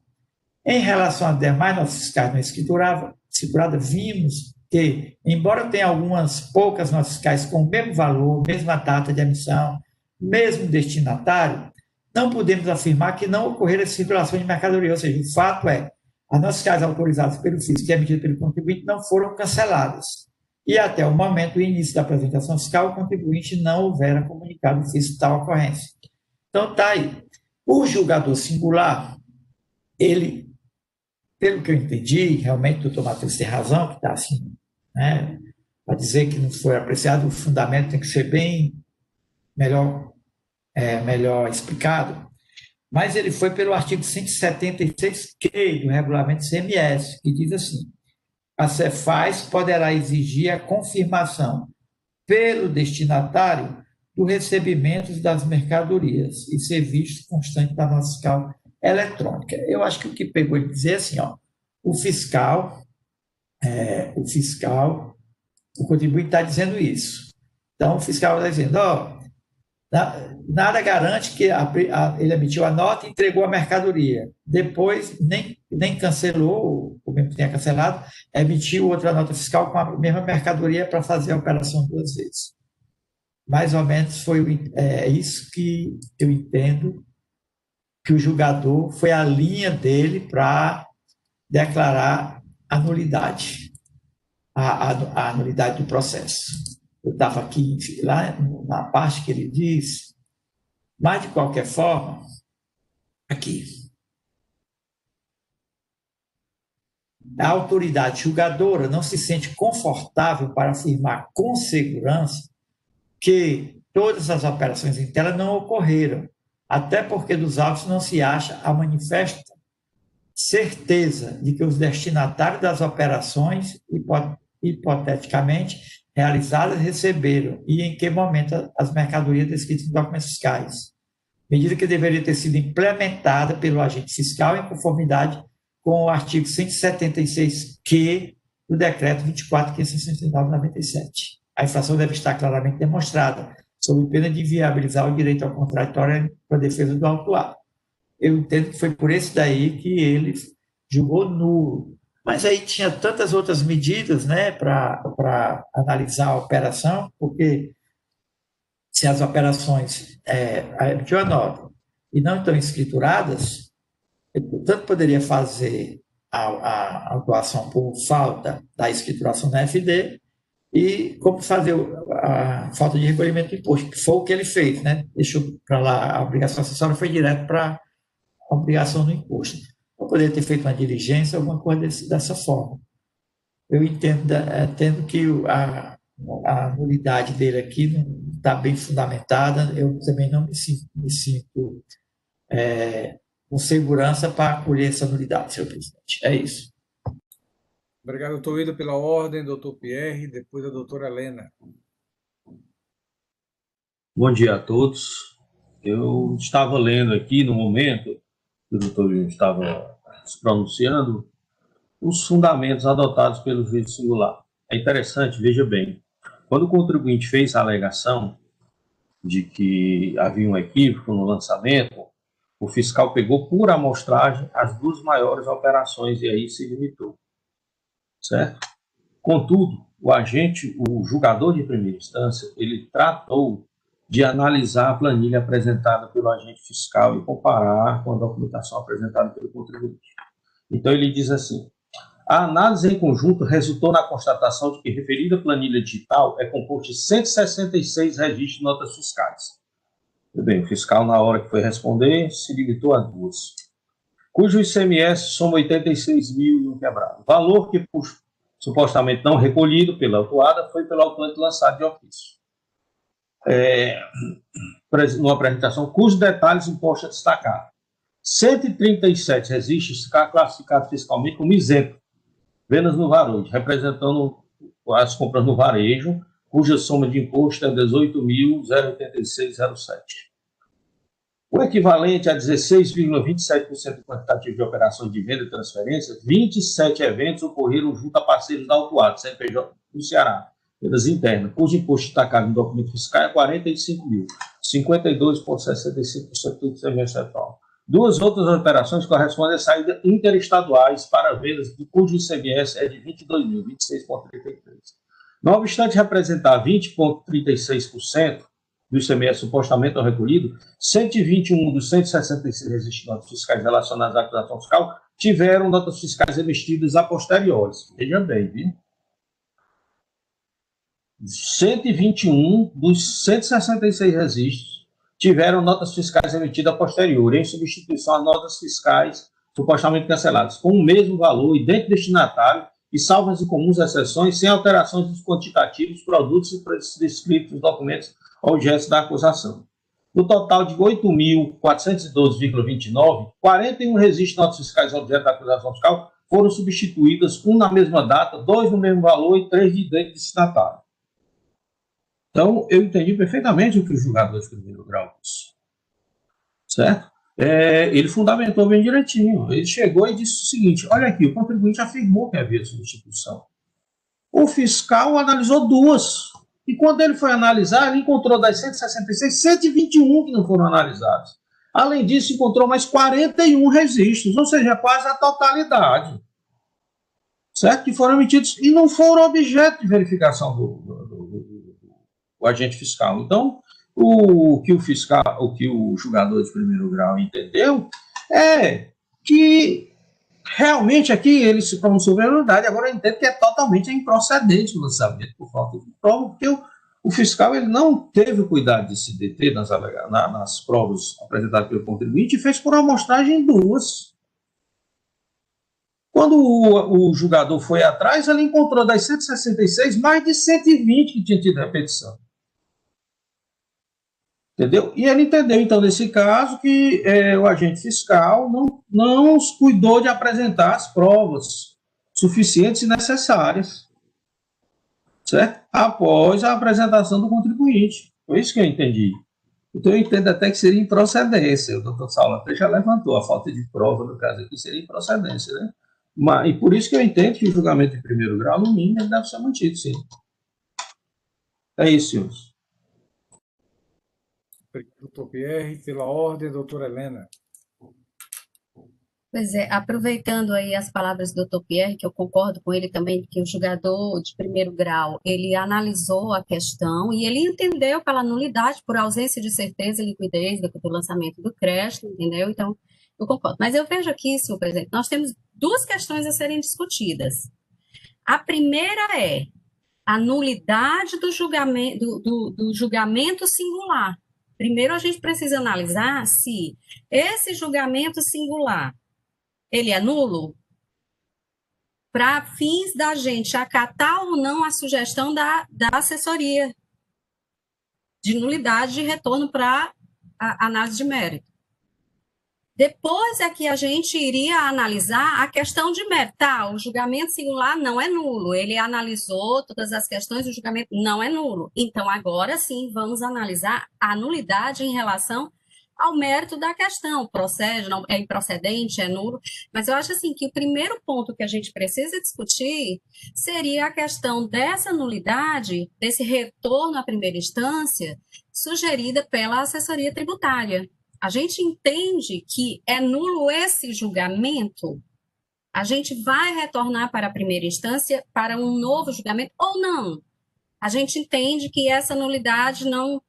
Em relação às demais notas fiscais não escrituradas, vimos que, embora tenha algumas poucas notas fiscais com o mesmo valor, mesma data de emissão, mesmo destinatário, não podemos afirmar que não ocorreram circulação de mercadoria, ou seja, o fato é, as notas fiscais autorizadas pelo fisco e emitidas pelo contribuinte não foram canceladas. E até o momento do início da apresentação fiscal, o contribuinte não houvera comunicado o fisco tal ocorrência. Então, está aí. O julgador singular, ele, pelo que eu entendi, realmente o doutor Matheus tem razão, que está assim, né, para dizer que não foi apreciado, o fundamento tem que ser bem melhor explicado, mas ele foi pelo artigo 176-Q do regulamento CMS, que diz assim: a Cefaz poderá exigir a confirmação pelo destinatário do recebimento das mercadorias e serviços constantes da nota fiscal eletrônica. Eu acho que o que pegou ele dizer assim, ó, o contribuinte está dizendo isso. Então, o fiscal está dizendo, ó, nada garante que ele emitiu a nota e entregou a mercadoria. Depois, nem cancelou, ou mesmo que tenha cancelado, emitiu outra nota fiscal com a mesma mercadoria para fazer a operação 2 vezes. Mais ou menos foi isso que eu entendo que o julgador foi a linha dele para declarar a nulidade, a nulidade do processo. Eu estava aqui, lá na parte que ele diz, mas de qualquer forma, aqui, a autoridade julgadora não se sente confortável para afirmar com segurança que todas as operações em tela não ocorreram, até porque dos autos não se acha a manifesta certeza de que os destinatários das operações, hipoteticamente, realizadas receberam e em que momento as mercadorias descritas em documentos fiscais. Medida que deveria ter sido implementada pelo agente fiscal em conformidade com o artigo 176-Q do decreto 24.569/97. A infração deve estar claramente demonstrada, sob pena de inviabilizar o direito ao contraditório para a defesa do autuado. Eu entendo que foi por esse daí que ele julgou nulo. Mas aí tinha tantas outras medidas, né, para analisar a operação, porque se as operações emitiu a nota e não estão escrituradas, ele, portanto, poderia fazer a autuação por falta da escrituração na FD e como fazer a falta de recolhimento de imposto, que foi o que ele fez, né? Deixou para lá a obrigação acessória, foi direto para a obrigação do imposto. Eu poderia ter feito uma diligência, alguma coisa dessa forma. Eu entendo que a nulidade dele aqui não está bem fundamentada, eu também não me sinto com segurança para acolher essa nulidade, senhor presidente. É isso. Obrigado, doutor William, pela ordem, doutor Pierre, depois a doutora Helena. Bom dia a todos. Eu estava lendo aqui no momento que o doutor William estava se pronunciando os fundamentos adotados pelo juízo singular. É interessante, veja bem, quando o contribuinte fez a alegação de que havia um equívoco no lançamento, o fiscal pegou por amostragem as 2 maiores operações e aí se limitou, certo? Contudo, o julgador de primeira instância, ele tratou de analisar a planilha apresentada pelo agente fiscal e comparar com a documentação apresentada pelo contribuinte. Então, ele diz assim: a análise em conjunto resultou na constatação de que referida planilha digital é composta de 166 registros de notas fiscais. Tudo bem, o fiscal, na hora que foi responder, se limitou a 2. cujo ICMS soma 86 mil e um quebrado. Valor que, supostamente não recolhido pela autuada, foi pelo autuante lançado de ofício. Numa apresentação, cujos detalhes imposto a destacar. 137 registros classificados fiscalmente como isento, vendas no varejo, representando as compras no varejo, cuja soma de imposto é 18.086,07. O equivalente a 16,27% do quantitativo de operações de venda e transferência, 27 eventos ocorreram junto a parceiros da autuada, CNPJ do Ceará, vendas internas, cujo imposto destacado no documento fiscal é 45 mil, 52,65% do ICMS total. Duas outras operações correspondem a saídas interestaduais para vendas, cujo ICMS é de 22 mil, 26,33. Não obstante representar 20,36% do ICMS supostamente não recolhido, 121 dos 166 registros fiscais relacionados à acusação fiscal tiveram notas fiscais emitidas a posteriores. Veja bem, viu? 121 dos 166 registros tiveram notas fiscais emitidas a posteriori, em substituição a notas fiscais supostamente canceladas, com o mesmo valor, idêntico destinatário e salvas e comuns exceções, sem alterações dos quantitativos, produtos e descritos nos documentos objetos da acusação. No total de 8.412,29, 41 registros de notas fiscais objeto da acusação fiscal foram substituídas, um na mesma data, dois no mesmo valor e três de idêntico destinatário. Então, eu entendi perfeitamente o que o julgador de primeiro grau disse. Certo? Ele fundamentou bem direitinho. Ele chegou e disse o seguinte: olha aqui, o contribuinte afirmou que havia substituição. O fiscal analisou duas. E quando ele foi analisar, ele encontrou das 166, 121 que não foram analisados. Além disso, encontrou mais 41 registros, ou seja, quase a totalidade. Certo? Que foram emitidos e não foram objeto de verificação do agente fiscal. Então, o que o julgador de primeiro grau entendeu é que realmente aqui ele se pronunciou verdade, agora eu entendo que é totalmente improcedente o lançamento por falta de prova, porque o fiscal ele não teve o cuidado de se deter nas provas apresentadas pelo contribuinte e fez por amostragem duas. Quando o julgador foi atrás, ele encontrou das 166 mais de 120 que tinha tido repetição. Entendeu? E ele entendeu, então, nesse caso, que o agente fiscal não cuidou de apresentar as provas suficientes e necessárias, certo? Após a apresentação do contribuinte. Foi isso que eu entendi. Então, eu entendo até que seria improcedência. O doutor Saulo até já levantou a falta de prova, no caso aqui, seria improcedência, né? E por isso que eu entendo que o julgamento de primeiro grau, no mínimo, ele deve ser mantido, sim. É isso, senhores. Doutor Pierre, pela ordem, doutora Helena. Pois é, aproveitando aí as palavras do Dr. Pierre, que eu concordo com ele também, que o julgador de primeiro grau, ele analisou a questão e ele entendeu pela nulidade, por ausência de certeza e liquidez do lançamento do crédito, entendeu? Então, eu concordo. Mas eu vejo aqui, senhor presidente, nós temos duas questões a serem discutidas. A primeira é a nulidade do julgamento singular. Primeiro, a gente precisa analisar se esse julgamento singular, ele é nulo para fins da gente acatar ou não a sugestão da assessoria de nulidade de retorno para a análise de mérito. Depois é que a gente iria analisar a questão de mérito. Tá, o julgamento singular não é nulo. Ele analisou todas as questões, o julgamento não é nulo. Então, agora sim, vamos analisar a nulidade em relação ao mérito da questão. Procede, não, é improcedente, é nulo. Mas eu acho assim que o primeiro ponto que a gente precisa discutir seria a questão dessa nulidade, desse retorno à primeira instância, sugerida pela assessoria tributária. A gente entende que é nulo esse julgamento, a gente vai retornar para a primeira instância para um novo julgamento ou não. A gente entende que essa nulidade não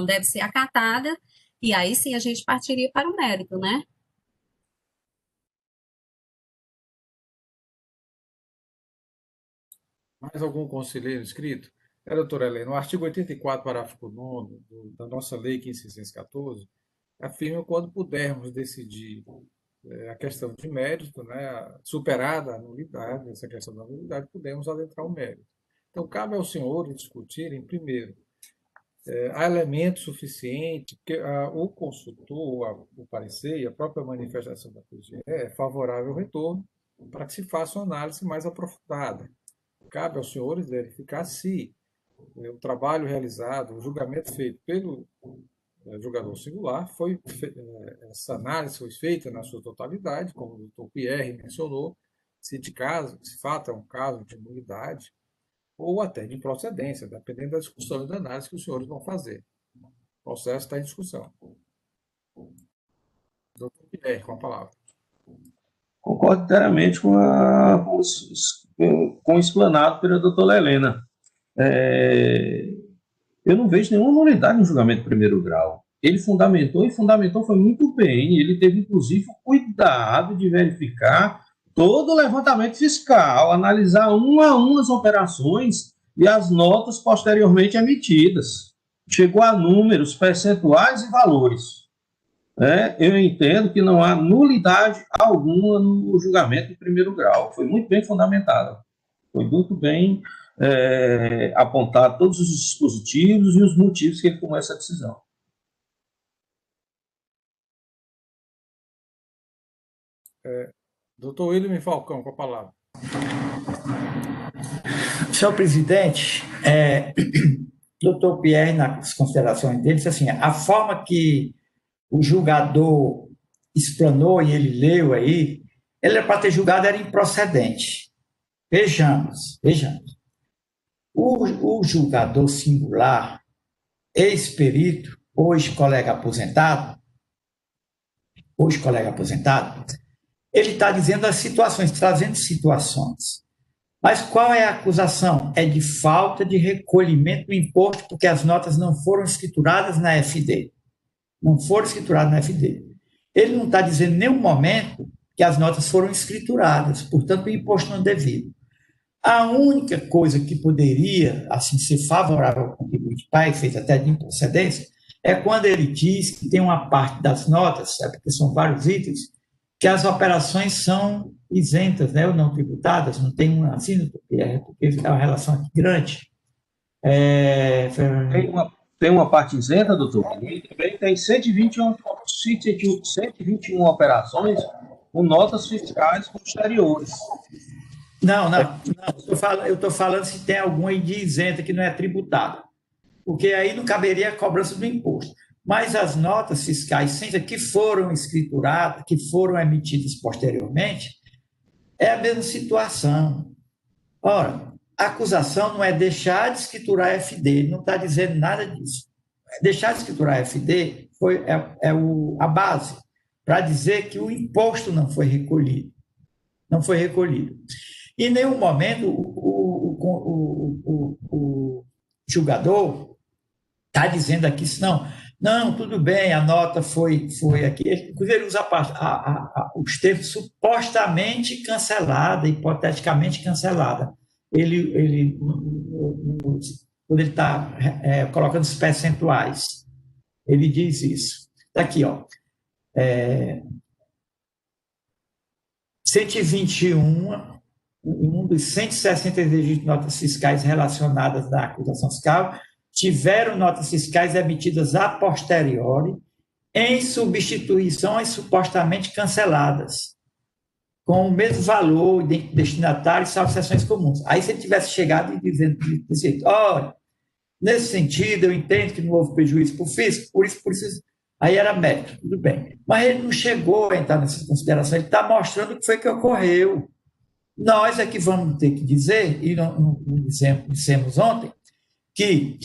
deve ser acatada e aí sim a gente partiria para o mérito, né? Mais algum conselheiro inscrito? Doutora Helena, no artigo 84, parágrafo 9 da nossa lei 15.614, afirma quando pudermos decidir a questão de mérito, né, superada a nulidade, essa questão da nulidade, podemos adentrar o mérito. Então, cabe aos senhores discutirem, primeiro, há elemento suficiente, porque o consultor, o parecer e a própria manifestação da PGE é favorável ao retorno para que se faça uma análise mais aprofundada. Cabe aos senhores verificar se o trabalho realizado, o julgamento feito pelo julgador singular, essa análise foi feita na sua totalidade, como o doutor Pierre mencionou, se fato é um caso de nulidade, ou até de improcedência, dependendo da discussão e da análise que os senhores vão fazer. O processo está em discussão. Doutor Pierre, com a palavra. Concordo inteiramente com o explanado pela doutora Helena. Eu não vejo nenhuma nulidade no julgamento de primeiro grau. Ele fundamentou foi muito bem. Ele teve, inclusive, o cuidado de verificar todo o levantamento fiscal, analisar uma a uma as operações e as notas posteriormente emitidas. Chegou a números, percentuais e valores. Eu entendo que não há nulidade alguma no julgamento de primeiro grau. Foi muito bem fundamentado. Foi muito bem apontar todos os dispositivos e os motivos que ele tomou essa decisão. Doutor William Falcão, com a palavra. Senhor presidente, doutor Pierre, nas considerações dele, disse assim, a forma que o julgador explanou e ele leu aí, ele era para ter julgado, era improcedente. Vejamos. O julgador singular, ex-perito, hoje colega aposentado, ele está dizendo as situações, trazendo situações. Mas qual é a acusação? É de falta de recolhimento do imposto, porque as notas não foram escrituradas na FD. Ele não está dizendo em nenhum momento que as notas foram escrituradas, portanto, o imposto não é devido. A única coisa que poderia assim, ser favorável ao contribuinte para efeito até de improcedência é quando ele diz que tem uma parte das notas, porque são vários itens, que as operações são isentas, né, ou não tributadas, não tem uma assim, porque é uma relação aqui grande. Tem uma parte isenta, doutor, e também tem 121 operações com notas fiscais posteriores. Não, eu estou falando se tem alguma aí de isenta que não é tributada, porque aí não caberia a cobrança do imposto. Mas as notas fiscais que foram escrituradas, que foram emitidas posteriormente, é a mesma situação. Ora, a acusação não é deixar de escriturar a FD, ele não está dizendo nada disso. Deixar de escriturar a FD a base para dizer que o imposto não foi recolhido. E em nenhum momento o julgador está dizendo aqui, não, tudo bem, a nota foi aqui. Inclusive, ele usa os termos supostamente cancelada, hipoteticamente cancelada. Ele quando ele está colocando os percentuais, ele diz isso. Está aqui, 121, um dos 163 notas fiscais relacionadas da acusação fiscal, tiveram notas fiscais emitidas a posteriori em substituições supostamente canceladas, com o mesmo valor, destinatário, salvo exceções comuns. Aí, se ele tivesse chegado e dizendo, olha, nesse sentido, eu entendo que não houve prejuízo para o fisco, por isso, aí era mérito, tudo bem. Mas ele não chegou a entrar nessa consideração, ele está mostrando o que foi que ocorreu. Nós é que vamos ter que dizer, e não dissemos ontem, que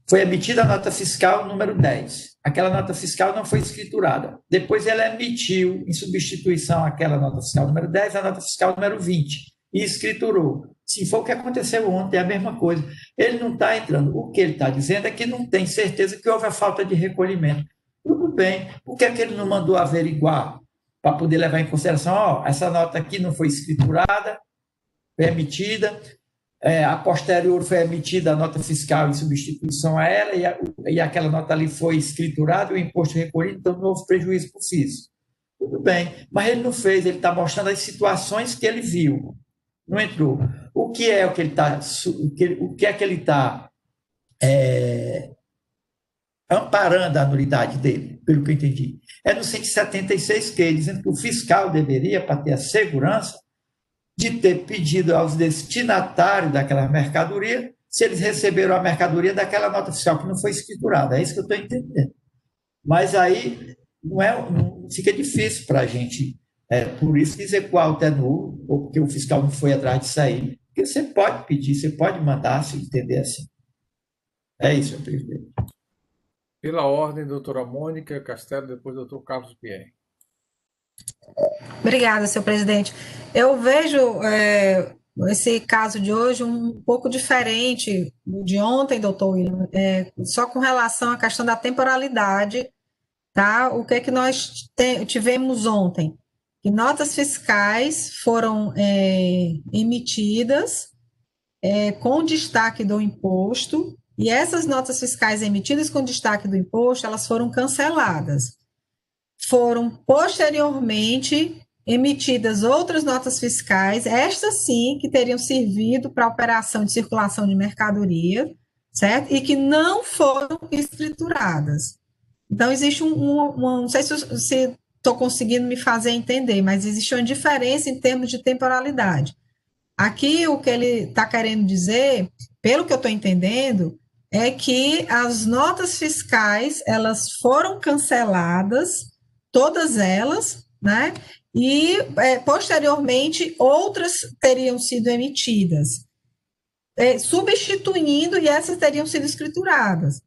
foi emitida a nota fiscal número 10. Aquela nota fiscal não foi escriturada. Depois ela emitiu, em substituição àquela nota fiscal número 10, a nota fiscal número 20, e escriturou. Se for o que aconteceu ontem, é a mesma coisa. Ele não está entrando. O que ele está dizendo é que não tem certeza que houve a falta de recolhimento. Tudo bem. Por que ele não mandou averiguar para poder levar em consideração, essa nota aqui não foi escriturada, foi emitida, a posterior foi emitida a nota fiscal em substituição a ela, e aquela nota ali foi escriturada, o imposto recolhido, então não houve prejuízo para o fisco. Tudo bem, mas ele não fez, ele está mostrando as situações que ele viu, não entrou. O que é que ele está, o que é que ele está amparando a nulidade dele, pelo que eu entendi? É no 176Q, dizendo que o fiscal deveria, para ter a segurança, de ter pedido aos destinatários daquela mercadoria se eles receberam a mercadoria daquela nota fiscal que não foi escriturada. É isso que eu estou entendendo. Mas aí não fica difícil para a gente, por isso dizer que o auto é nulo, ou porque o fiscal não foi atrás disso aí. Porque você pode pedir, você pode mandar, se entender assim. É isso, senhor presidente. Pela ordem, doutora Mônica Castelo, depois doutor Carlos Pierre. Obrigada, senhor presidente. Eu vejo esse caso de hoje um pouco diferente do de ontem, doutor William, só com relação à questão da temporalidade, tá? O que é que nós tivemos ontem? Que notas fiscais foram emitidas com destaque do imposto, e essas notas fiscais emitidas com destaque do imposto, elas foram canceladas. Foram posteriormente emitidas outras notas fiscais, estas sim, que teriam servido para a operação de circulação de mercadoria, certo? E que não foram escrituradas. Então, existe não sei se estou conseguindo me fazer entender, mas existe uma diferença em termos de temporalidade. Aqui, o que ele está querendo dizer, pelo que eu estou entendendo, é que as notas fiscais, elas foram canceladas, todas elas, né? E, posteriormente, outras teriam sido emitidas, substituindo, e essas teriam sido escrituradas.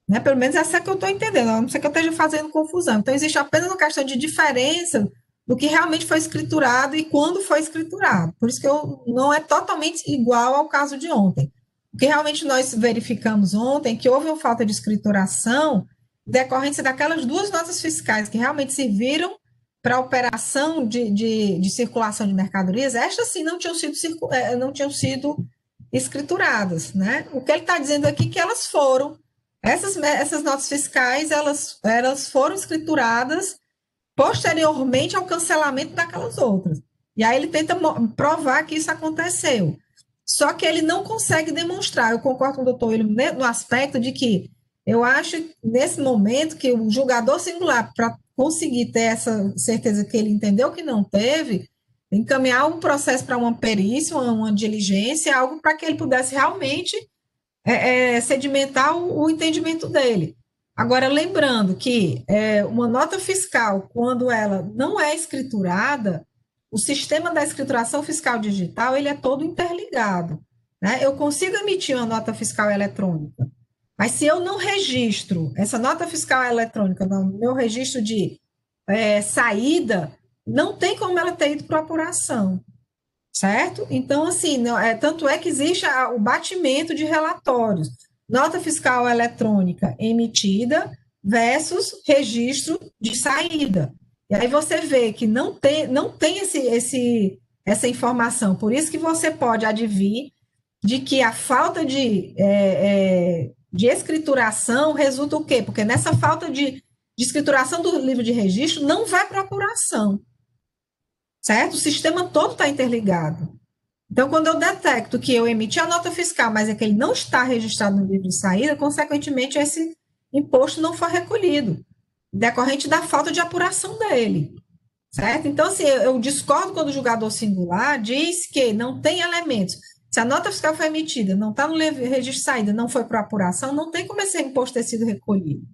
Né? Pelo menos essa é que eu estou entendendo, a não ser que eu esteja fazendo confusão. Então, existe apenas uma questão de diferença do que realmente foi escriturado e quando foi escriturado. Por isso que não é totalmente igual ao caso de ontem. O que realmente nós verificamos ontem é que houve uma falta de escrituração decorrência daquelas duas notas fiscais que realmente serviram para a operação de circulação de mercadorias. Estas sim não tinham sido escrituradas. Né? O que ele está dizendo aqui é que elas foram. Essas notas fiscais, elas foram escrituradas posteriormente ao cancelamento daquelas outras. E aí ele tenta provar que isso aconteceu. Só que ele não consegue demonstrar. Eu concordo com o doutor William no aspecto de que eu acho, nesse momento, que o julgador singular, para conseguir ter essa certeza que ele entendeu que não teve, encaminhar um processo para uma perícia, uma diligência, algo para que ele pudesse realmente sedimentar o entendimento dele. Agora, lembrando que uma nota fiscal, quando ela não é escriturada, o sistema da escrituração fiscal digital ele é todo interligado. Né? Eu consigo emitir uma nota fiscal eletrônica, mas se eu não registro essa nota fiscal eletrônica no meu registro de saída, não tem como ela ter ido para apuração. Certo? Então, assim, tanto é que existe o batimento de relatórios. Nota fiscal eletrônica emitida versus registro de saída. E aí você vê que não tem essa informação. Por isso que você pode advir de que a falta de escrituração resulta o quê? Porque nessa falta de escrituração do livro de registro não vai para apuração. Certo? O sistema todo está interligado. Então, quando eu detecto que eu emiti a nota fiscal, mas é que ele não está registrado no livro de saída, consequentemente, esse imposto não foi recolhido, decorrente da falta de apuração dele. Certo? Então, assim, eu discordo quando o julgador singular diz que não tem elementos. Se a nota fiscal foi emitida, não está no registro de saída, não foi para apuração, não tem como esse imposto ter sido recolhido.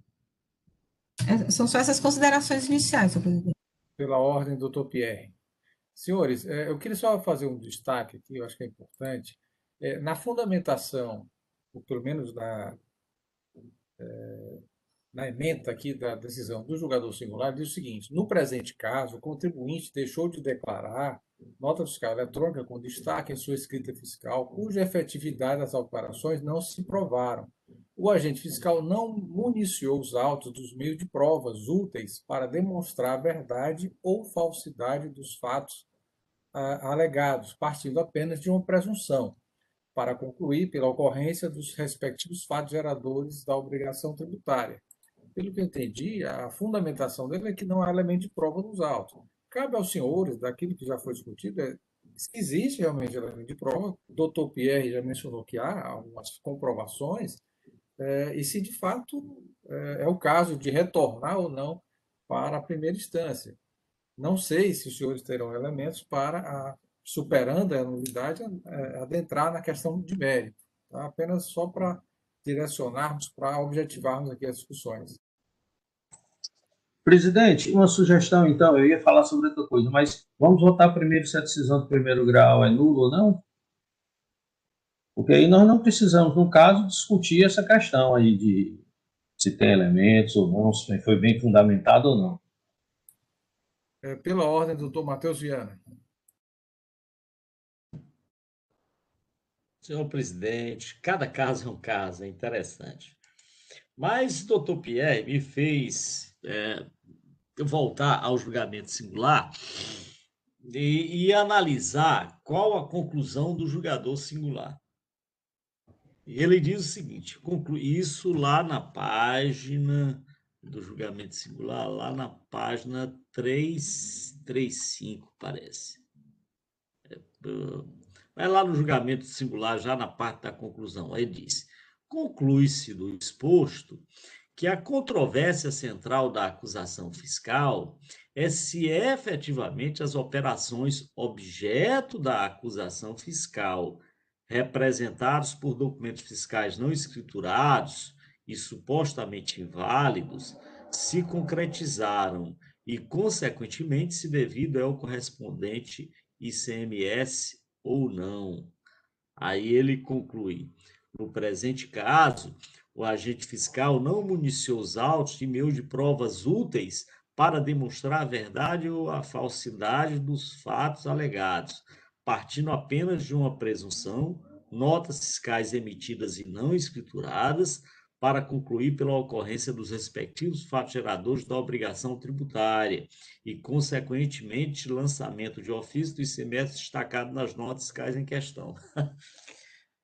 São só essas considerações iniciais, senhor presidente. Pela ordem, doutor Pierre. Senhores, eu queria só fazer um destaque aqui, eu acho que é importante. Na fundamentação, ou pelo menos na ementa aqui da decisão do julgador singular, diz o seguinte: no presente caso, o contribuinte deixou de declarar nota fiscal eletrônica com destaque em sua escrita fiscal, cuja efetividade das operações não se provaram. O agente fiscal não municiou os autos dos meios de provas úteis para demonstrar a verdade ou falsidade dos fatos alegados, partindo apenas de uma presunção. para concluir pela ocorrência dos respectivos fatos geradores da obrigação tributária. Pelo que eu entendi, a fundamentação dele é que não há elemento de prova nos autos. Cabe aos senhores, daquilo que já foi discutido, se existe realmente elemento de prova. O doutor Pierre já mencionou que há algumas comprovações, e se de fato é o caso de retornar ou não para a primeira instância. Não sei se os senhores terão elementos para, superando a nulidade, adentrar na questão de mérito, tá? Apenas só para direcionarmos, para objetivarmos aqui as discussões. Presidente, uma sugestão, então, eu ia falar sobre outra coisa, mas vamos votar primeiro se a decisão do primeiro grau é nula ou não? Porque aí nós não precisamos, no caso, discutir essa questão aí de se tem elementos ou não, se foi bem fundamentado ou não. Pela ordem, doutor Matheus Viana. Senhor presidente, cada caso é um caso, é interessante. Mas doutor Pierre me fez voltar ao julgamento singular e analisar qual a conclusão do julgador singular. Ele diz o seguinte, isso lá na página do julgamento singular, lá na página 335, parece. Vai lá no julgamento singular, já na parte da conclusão. Aí diz, conclui-se do exposto que a controvérsia central da acusação fiscal é se efetivamente as operações objeto da acusação fiscal, representados por documentos fiscais não escriturados e supostamente inválidos, se concretizaram e, consequentemente, se devido ao correspondente ICMS ou não. Aí ele conclui, no presente caso, o agente fiscal não municiou os autos de meios de provas úteis para demonstrar a verdade ou a falsidade dos fatos alegados, partindo apenas de uma presunção, notas fiscais emitidas e não escrituradas, para concluir pela ocorrência dos respectivos fatos geradores da obrigação tributária e, consequentemente, lançamento de ofício do ICMS destacado nas notas fiscais em questão.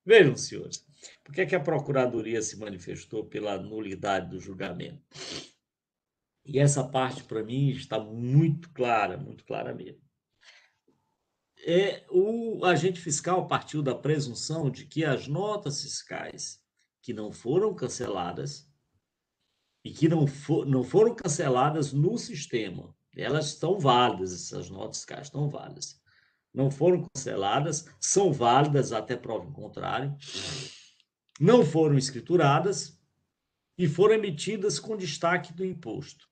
Vejam, senhores, por que é que a Procuradoria se manifestou pela nulidade do julgamento? E essa parte, para mim, está muito clara mesmo. O agente fiscal partiu da presunção de que as notas fiscais que não foram canceladas e que não foram canceladas no sistema, elas estão válidas, essas notas fiscais estão válidas. Não foram canceladas, são válidas até prova em contrário, não foram escrituradas e foram emitidas com destaque do imposto.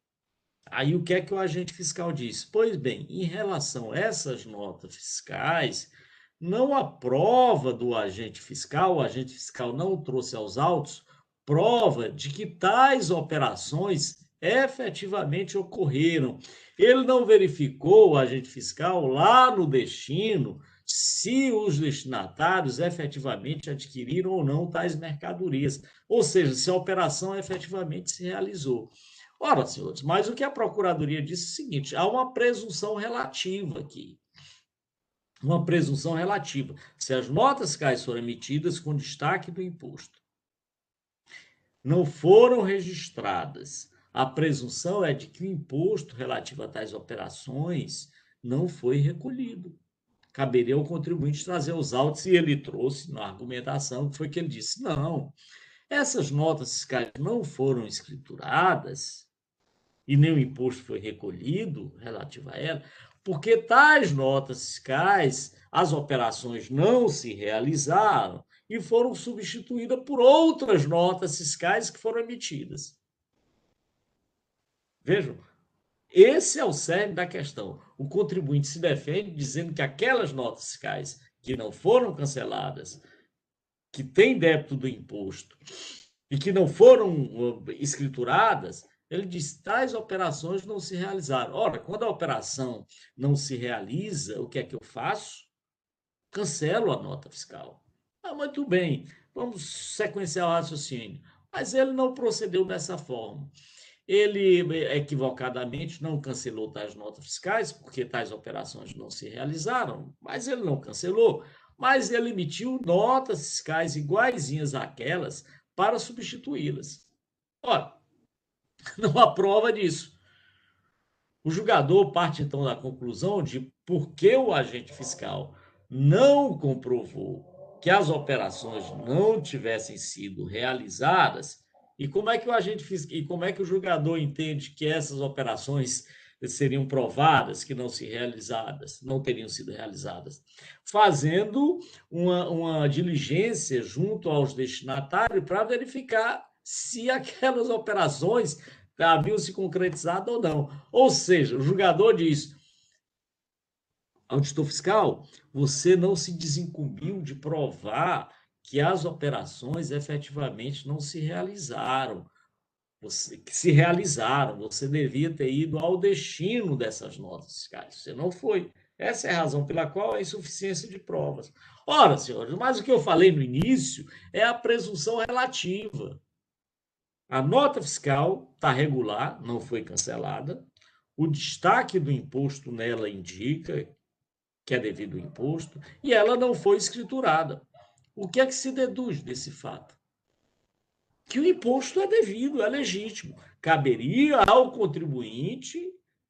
Aí o que é que o agente fiscal diz? Pois bem, em relação a essas notas fiscais, não há prova do agente fiscal, o agente fiscal não trouxe aos autos prova de que tais operações efetivamente ocorreram. Ele não verificou, o agente fiscal, lá no destino, se os destinatários efetivamente adquiriram ou não tais mercadorias, ou seja, se a operação efetivamente se realizou. Ora, senhores, mas o que a Procuradoria disse é o seguinte, há uma presunção relativa aqui. Uma presunção relativa. Se as notas fiscais foram emitidas com destaque do imposto, não foram registradas, a presunção é de que o imposto relativo a tais operações não foi recolhido. Caberia ao contribuinte trazer os autos e ele trouxe na argumentação que foi que ele disse, não, essas notas fiscais não foram escrituradas e nem o imposto foi recolhido relativo a ela, porque tais notas fiscais, as operações não se realizaram e foram substituídas por outras notas fiscais que foram emitidas. Vejam, esse é o cerne da questão. O contribuinte se defende dizendo que aquelas notas fiscais que não foram canceladas, que têm débito do imposto e que não foram escrituradas, ele diz que tais operações não se realizaram. Ora, quando a operação não se realiza, o que é que eu faço? Cancelo a nota fiscal. Muito bem, vamos sequenciar o raciocínio. Mas ele não procedeu dessa forma. Ele, equivocadamente, não cancelou tais notas fiscais, porque tais operações não se realizaram, mas ele não cancelou. mas ele emitiu notas fiscais iguaizinhas àquelas para substituí-las. Ora, não há prova disso. O julgador parte, então, da conclusão de por que o agente fiscal não comprovou que as operações não tivessem sido realizadas, e como é que o julgador entende que essas operações seriam provadas que não teriam sido realizadas? Fazendo uma diligência junto aos destinatários para verificar se aquelas operações haviam se concretizado ou não. Ou seja, o julgador diz: auditor fiscal, você não se desincumbiu de provar que as operações efetivamente não se realizaram. Se realizaram, você devia ter ido ao destino dessas notas fiscais. Você não foi. Essa é a razão pela qual a insuficiência de provas. Ora, senhores, mas o que eu falei no início é a presunção relativa. A nota fiscal está regular, não foi cancelada. O destaque do imposto nela indica que é devido ao imposto e ela não foi escriturada. O que é que se deduz desse fato? Que o imposto é devido, é legítimo. Caberia ao contribuinte,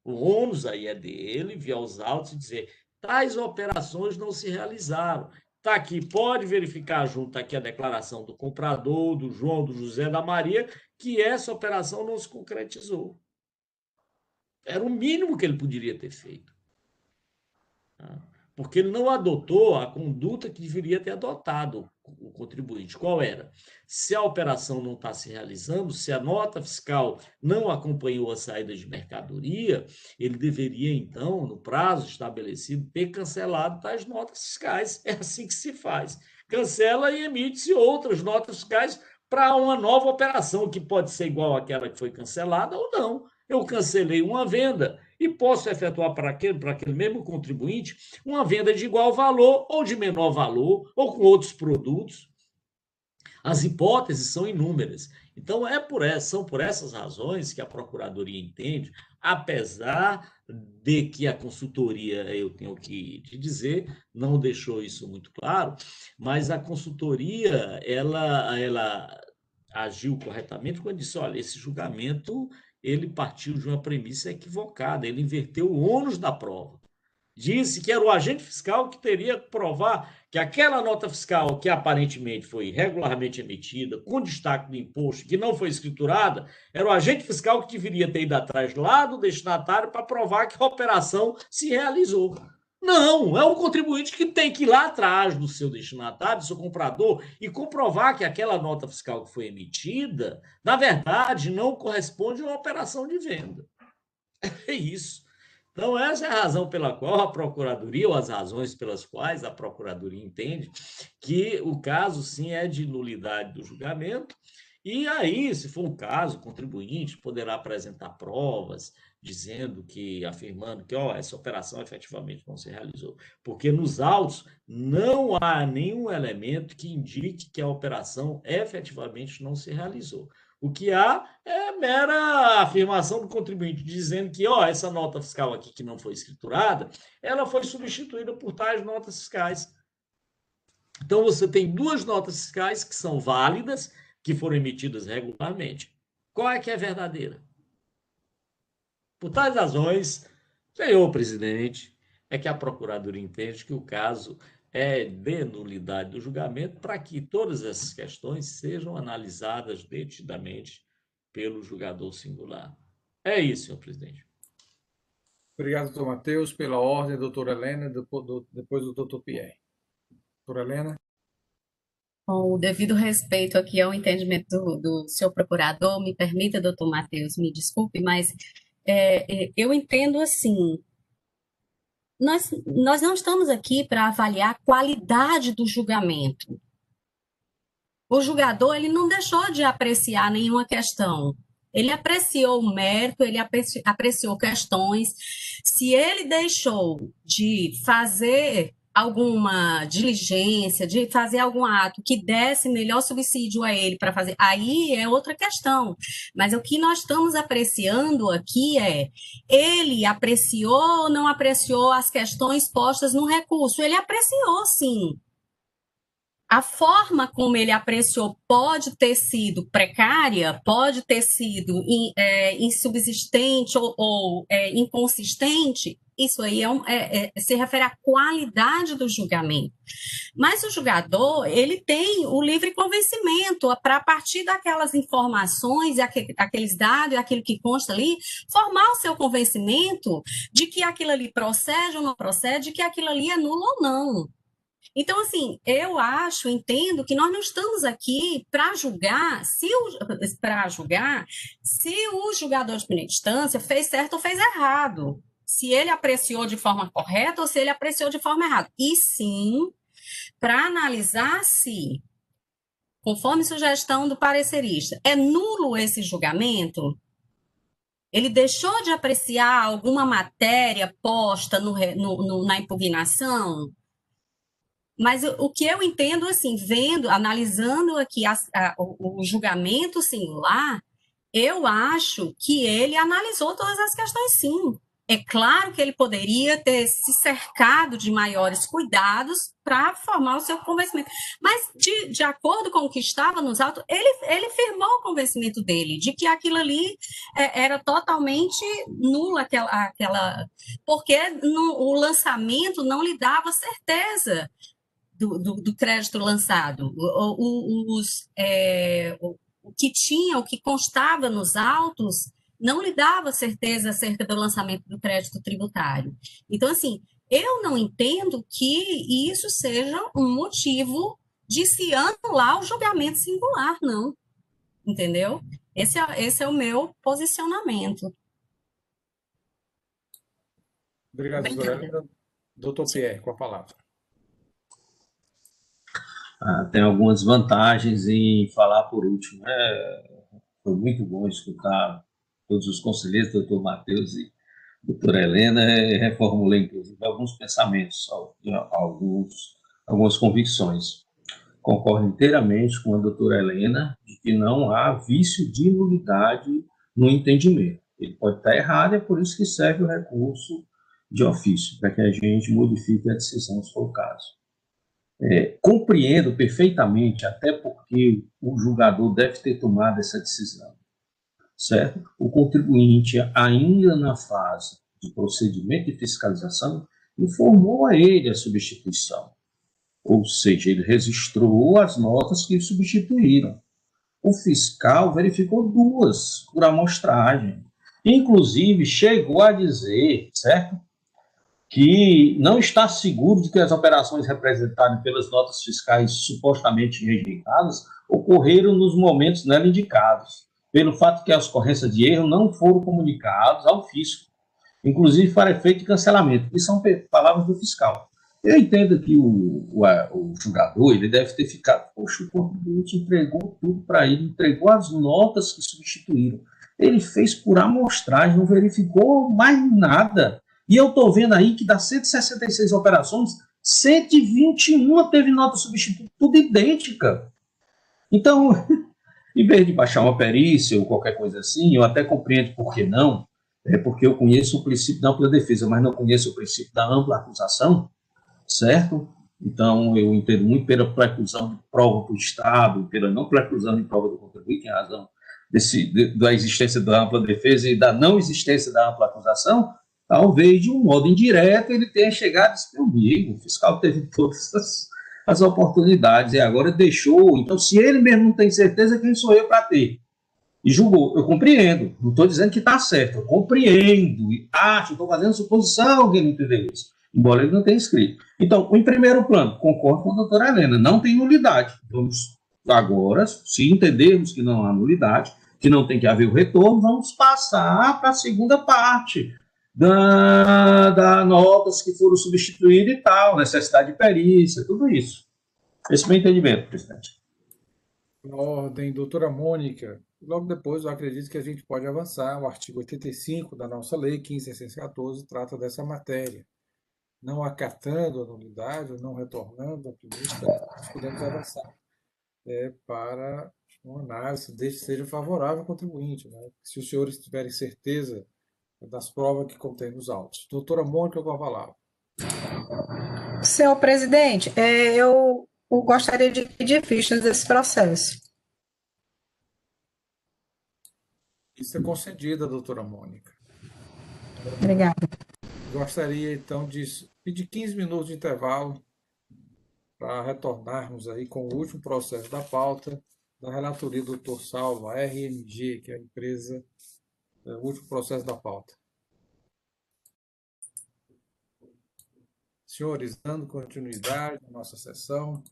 o ônus aí é dele, enviar os autos e dizer: tais operações não se realizaram. Está aqui, pode verificar junto aqui a declaração do comprador, do João, do José, da Maria, que essa operação não se concretizou. Era o mínimo que ele poderia ter feito. Porque ele não adotou a conduta que deveria ter adotado o contribuinte. Qual era? Se a operação não está se realizando, se a nota fiscal não acompanhou a saída de mercadoria, ele deveria, então, no prazo estabelecido, ter cancelado tais notas fiscais. É assim que se faz. Cancela e emite-se outras notas fiscais para uma nova operação, que pode ser igual àquela que foi cancelada ou não. Eu cancelei uma venda e posso efetuar para aquele mesmo contribuinte uma venda de igual valor ou de menor valor ou com outros produtos. As hipóteses são inúmeras. Então, são por essas razões que a Procuradoria entende, apesar de que a consultoria, eu tenho que te dizer, não deixou isso muito claro, mas a consultoria, ela agiu corretamente quando disse: olha, esse julgamento ele partiu de uma premissa equivocada, ele inverteu o ônus da prova. Disse que era o agente fiscal que teria que provar que aquela nota fiscal que aparentemente foi regularmente emitida, com destaque do imposto, que não foi escriturada, era o agente fiscal que deveria ter ido atrás lá do destinatário para provar que a operação se realizou. Não, é o contribuinte que tem que ir lá atrás do seu destinatário, do seu comprador, e comprovar que aquela nota fiscal que foi emitida, na verdade, não corresponde a uma operação de venda. É isso. Então, essa é a razão pela qual a Procuradoria, ou as razões pelas quais a Procuradoria entende que o caso, sim, é de nulidade do julgamento. E aí, se for um caso, o contribuinte poderá apresentar provas, afirmando que essa operação efetivamente não se realizou. Porque nos autos não há nenhum elemento que indique que a operação efetivamente não se realizou. O que há é mera afirmação do contribuinte, dizendo que essa nota fiscal aqui que não foi escriturada, ela foi substituída por tais notas fiscais. Então, você tem duas notas fiscais que são válidas, que foram emitidas regularmente. Qual é que é verdadeira? Por tais razões, senhor presidente, é que a Procuradoria entende que o caso é de nulidade do julgamento para que todas essas questões sejam analisadas detidamente pelo julgador singular. É isso, senhor presidente. Obrigado, doutor Matheus. Pela ordem, doutora Helena, depois do doutor Pierre. Doutora Helena. Com o devido respeito aqui ao entendimento do senhor procurador, me permita, doutor Matheus, me desculpe, mas eu entendo assim, nós não estamos aqui para avaliar a qualidade do julgamento. O julgador, ele não deixou de apreciar nenhuma questão. Ele apreciou o mérito, ele apreciou questões. Se ele deixou de fazer alguma diligência, de fazer algum ato que desse melhor subsídio a ele para fazer, aí é outra questão. Mas o que nós estamos apreciando aqui ele apreciou ou não apreciou as questões postas no recurso? Ele apreciou, sim. a forma como ele apreciou pode ter sido precária, pode ter sido insubsistente ou inconsistente, isso aí se refere à qualidade do julgamento. Mas o julgador, ele tem o livre convencimento para, a partir daquelas informações, aqueles dados, aquilo que consta ali, formar o seu convencimento de que aquilo ali procede ou não procede, de que aquilo ali é nulo ou não. Então, assim, eu entendo que nós não estamos aqui para julgar se o julgador de primeira instância fez certo ou fez errado, se ele apreciou de forma correta ou se ele apreciou de forma errada. E sim, para analisar se, conforme sugestão do parecerista, é nulo esse julgamento, ele deixou de apreciar alguma matéria posta na impugnação. Mas o que eu entendo, assim, analisando aqui o julgamento singular, eu acho que ele analisou todas as questões, sim. É claro que ele poderia ter se cercado de maiores cuidados para formar o seu convencimento. Mas, de acordo com o que estava nos autos, ele firmou o convencimento dele, de que aquilo ali era totalmente nulo, porque o lançamento não lhe dava certeza do crédito lançado. O que constava nos autos não lhe dava certeza acerca do lançamento do crédito tributário. Então, assim, eu não entendo que isso seja um motivo de se anular o julgamento singular, não. Entendeu? Esse é o meu posicionamento. Obrigado, doutora Helena. Doutor Pierre, com a palavra. Tem algumas vantagens em falar por último. Foi muito bom escutar todos os conselheiros, doutor Matheus e doutora Helena, reformulei, inclusive, alguns pensamentos, algumas convicções. Concordo inteiramente com a doutora Helena de que não há vício de nulidade no entendimento. Ele pode estar errado, é por isso que serve o recurso de ofício, para que a gente modifique a decisão, se for o caso. Compreendo perfeitamente, até porque o julgador deve ter tomado essa decisão, certo? O contribuinte, ainda na fase de procedimento de fiscalização, informou a ele a substituição, ou seja, ele registrou as notas que substituíram. O fiscal verificou duas por amostragem, inclusive chegou a dizer, certo? Que não está seguro de que as operações representadas pelas notas fiscais supostamente rejeitadas ocorreram nos momentos nela indicados, pelo fato que as ocorrências de erro não foram comunicadas ao fisco, inclusive para efeito de cancelamento, que são palavras do fiscal. Eu entendo que o julgador ele deve ter ficado, poxa, o contribuinte entregou tudo para ele, entregou as notas que substituíram. Ele fez por amostragem, não verificou mais nada. E eu estou vendo aí que das 166 operações, 121 teve nota substituta, tudo idêntica. Então, em vez de baixar uma perícia ou qualquer coisa assim, eu até compreendo por que não, porque eu conheço o princípio da ampla defesa, mas não conheço o princípio da ampla acusação, certo? Então, eu entendo muito pela preclusão de prova para o Estado, pela não preclusão de prova do contribuinte, em razão da existência da ampla defesa e da não existência da ampla acusação. Talvez, de um modo indireto, ele tenha chegado e disse, meu amigo, o fiscal teve todas as oportunidades e agora deixou. Então, se ele mesmo não tem certeza, quem sou eu para ter? E julgou. Eu compreendo. Não estou dizendo que está certo. Eu compreendo. E acho, estou fazendo suposição que ele não entendeu isso. Embora ele não tenha escrito. Então, em primeiro plano, concordo com a doutora Helena, não tem nulidade. Vamos agora, se entendermos que não há nulidade, que não tem que haver o retorno, vamos passar para a segunda parte. Da notas que foram substituídas e tal, necessidade de perícia, tudo isso. Esse é o meu entendimento, presidente. Ordem, doutora Mônica. Logo depois, eu acredito que a gente pode avançar. O artigo 85 da nossa lei 15.614 trata dessa matéria. Não acatando a nulidade, ou não retornando a primista, nós podemos avançar para uma análise, desde que seja favorável ao contribuinte, né? Se os senhores tiverem certeza das provas que contém nos autos. Doutora Mônica, com a palavra. Senhor presidente, eu eu gostaria de pedir fichas desse processo. Isso é concedida, doutora Mônica. Obrigada. Gostaria, então, de pedir 15 minutos de intervalo para retornarmos aí com o último processo da pauta da relatoria do Dr. Saulo, a RMG, que é a empresa, o último processo da pauta. Senhores, dando continuidade à nossa sessão,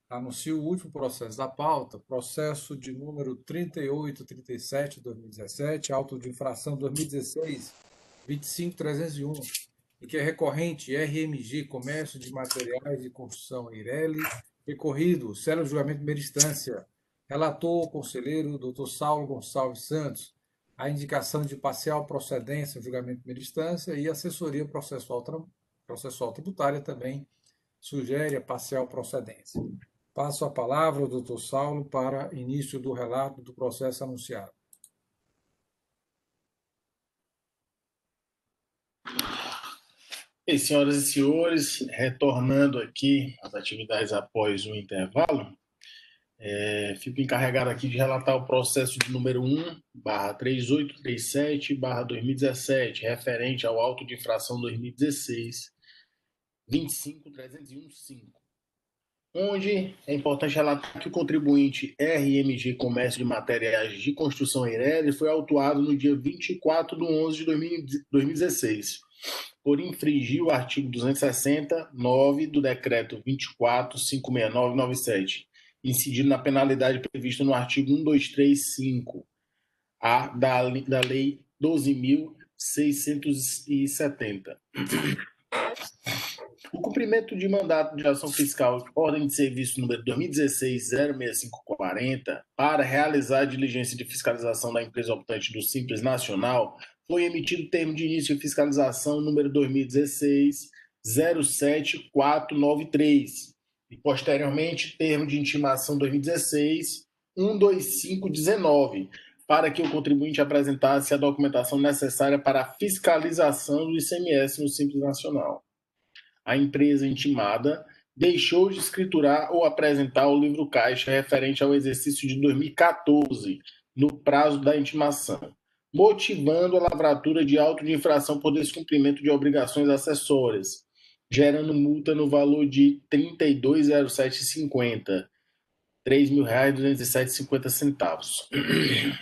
anuncio o último processo da pauta, processo de número 3837/2017, auto de infração 2016, 25301, e que é recorrente RMG, Comércio de Materiais de Construção Eireli, recorrido, célere de julgamento de primeira instância, relator, conselheiro, Dr. Saulo Gonçalves Santos, a indicação de parcial procedência, julgamento de primeira instância, e assessoria processual tributária também sugere a parcial procedência. Passo a palavra ao Dr. Saulo para início do relato do processo anunciado. E, senhoras e senhores, retornando aqui às atividades após o intervalo, fico encarregado aqui de relatar o processo de número 1/3837/2017, referente ao auto de infração 2016, 25301-5, onde é importante relatar que o contribuinte RMG Comércio de Materiais de Construção Eireli foi autuado no dia 24/11/2016, por infringir o artigo 260(9) do Decreto 24.569/97, incidindo na penalidade prevista no artigo 1235-A da Lei 12.670. O cumprimento de mandato de ação fiscal, ordem de serviço número 2016-06540, para realizar a diligência de fiscalização da empresa optante do Simples Nacional, foi emitido termo de início de fiscalização número 2016-07493 e, posteriormente, termo de intimação 2016-12519, para que o contribuinte apresentasse a documentação necessária para a fiscalização do ICMS no Simples Nacional. A empresa intimada deixou de escriturar ou apresentar o livro caixa referente ao exercício de 2014, no prazo da intimação, motivando a lavratura de auto de infração por descumprimento de obrigações acessórias, gerando multa no valor de R$ 32.0750, R$ 3.207,50.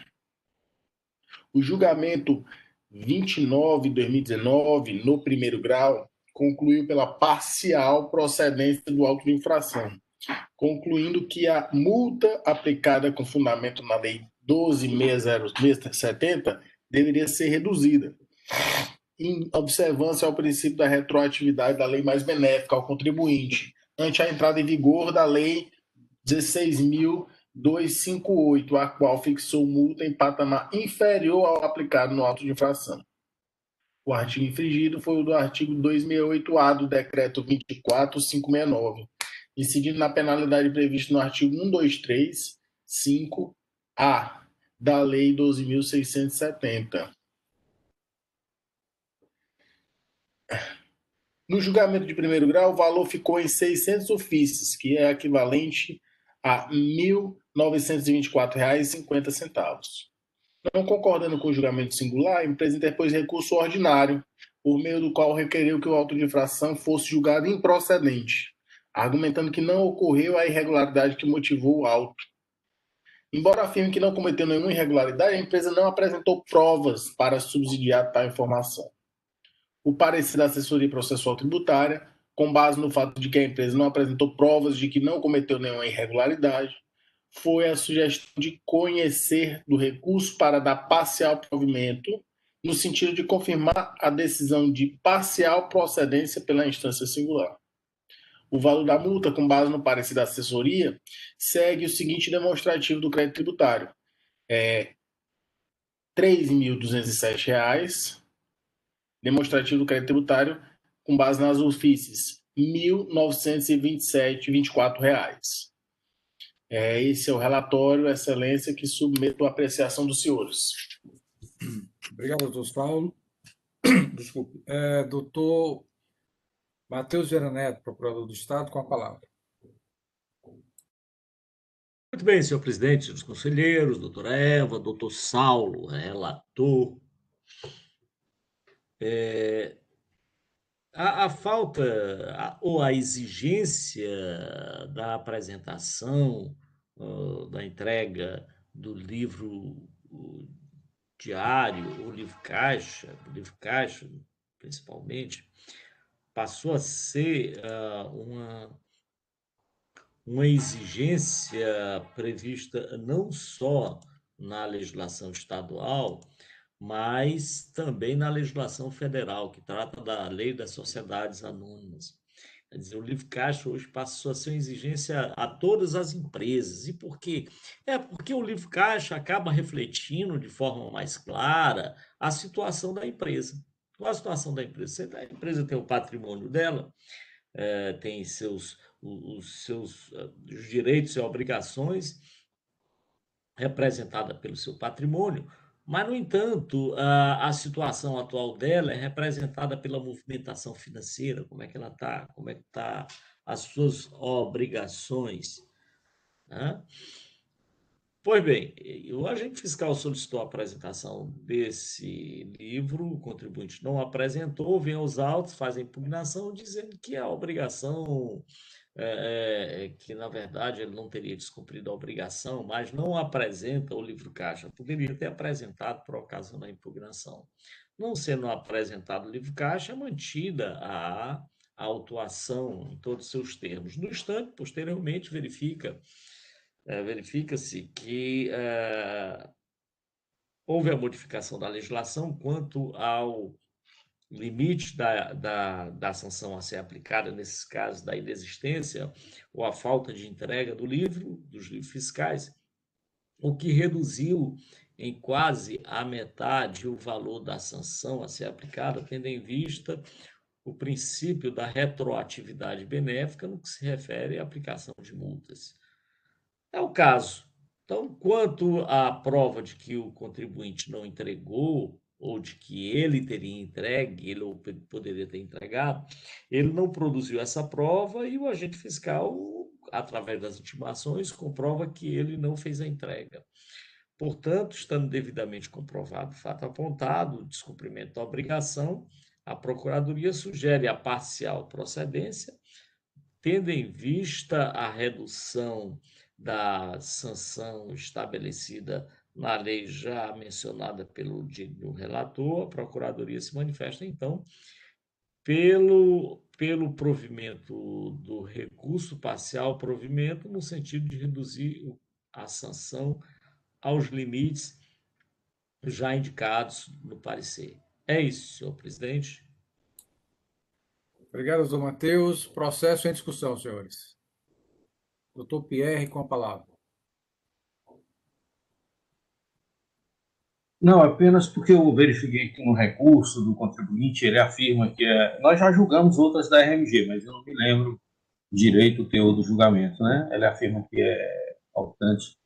O julgamento 29/2019, no primeiro grau, concluiu pela parcial procedência do auto de infração, concluindo que a multa aplicada com fundamento na Lei 12.670 deveria ser reduzida, em observância ao princípio da retroatividade da lei mais benéfica ao contribuinte, ante a entrada em vigor da Lei 16.258, a qual fixou multa em patamar inferior ao aplicado no auto de infração. O artigo infringido foi o do artigo 268-A do Decreto 24.569, incidindo na penalidade prevista no artigo 123.5-A da Lei 12.670. No julgamento de primeiro grau, o valor ficou em 600 ofícios, que é equivalente a R$ 1.924,50. Não concordando com o julgamento singular, a empresa interpôs recurso ordinário, por meio do qual requereu que o auto de infração fosse julgado improcedente, argumentando que não ocorreu a irregularidade que motivou o auto. Embora afirme que não cometeu nenhuma irregularidade, a empresa não apresentou provas para subsidiar tal informação. O parecer da assessoria processual tributária, com base no fato de que a empresa não apresentou provas de que não cometeu nenhuma irregularidade, foi a sugestão de conhecer do recurso para dar parcial provimento, no sentido de confirmar a decisão de parcial procedência pela instância singular. O valor da multa, com base no parecer da assessoria, segue o seguinte demonstrativo do crédito tributário. R$ 3.207, demonstrativo do crédito tributário, com base nas ofícies, R$ 1.927,24. Esse é o relatório, Excelência, que submeto à apreciação dos senhores. Obrigado, doutor Saulo. Desculpe. Doutor Matheus Vieira Neto, procurador do Estado, com a palavra. Muito bem, senhor presidente, senhores conselheiros, doutora Eva, doutor Saulo, relator. A falta ou a exigência da apresentação, da entrega do livro diário, ou livro caixa, principalmente, passou a ser uma exigência prevista não só na legislação estadual, mas também na legislação federal, que trata da Lei das Sociedades Anônimas. Quer dizer, o livro caixa hoje passou a ser uma exigência a todas as empresas. E por quê? Porque o livro caixa acaba refletindo de forma mais clara a situação da empresa. Qual a situação da empresa? A empresa tem o patrimônio dela, tem os seus direitos e obrigações representada pelo seu patrimônio, mas, no entanto, a situação atual dela é representada pela movimentação financeira, como é que ela está, como é que está as suas obrigações, né? Pois bem, o agente fiscal solicitou a apresentação desse livro, o contribuinte não apresentou, vem aos autos, faz a impugnação, dizendo que a obrigação, que na verdade ele não teria descumprido a obrigação, mas não apresenta o livro caixa, poderia ter apresentado por ocasião da impugnação. Não sendo apresentado o livro caixa, é mantida a autuação em todos os seus termos. No entanto, posteriormente, verifica-se que houve a modificação da legislação quanto ao limite da sanção a ser aplicada nesses casos da inexistência ou a falta de entrega dos livros fiscais, o que reduziu em quase a metade o valor da sanção a ser aplicada, tendo em vista o princípio da retroatividade benéfica no que se refere à aplicação de multas. É o caso. Então, quanto à prova de que o contribuinte não entregou, ou de que ele teria entregue, ele ou poderia ter entregado, ele não produziu essa prova e o agente fiscal, através das intimações, comprova que ele não fez a entrega. Portanto, estando devidamente comprovado o fato apontado, o descumprimento da obrigação, a Procuradoria sugere a parcial procedência, tendo em vista a redução da sanção estabelecida na lei já mencionada pelo digno relator, a Procuradoria se manifesta, então, pelo provimento do recurso parcial provimento, no sentido de reduzir a sanção aos limites já indicados no parecer. É isso, senhor presidente. Obrigado, doutor Matheus. Processo em discussão, senhores. Doutor Pierre, com a palavra. Não, apenas porque eu verifiquei que no recurso do contribuinte ele afirma que nós já julgamos outras da RMG, mas eu não me lembro direito o teor do julgamento, né? Ele afirma que é optante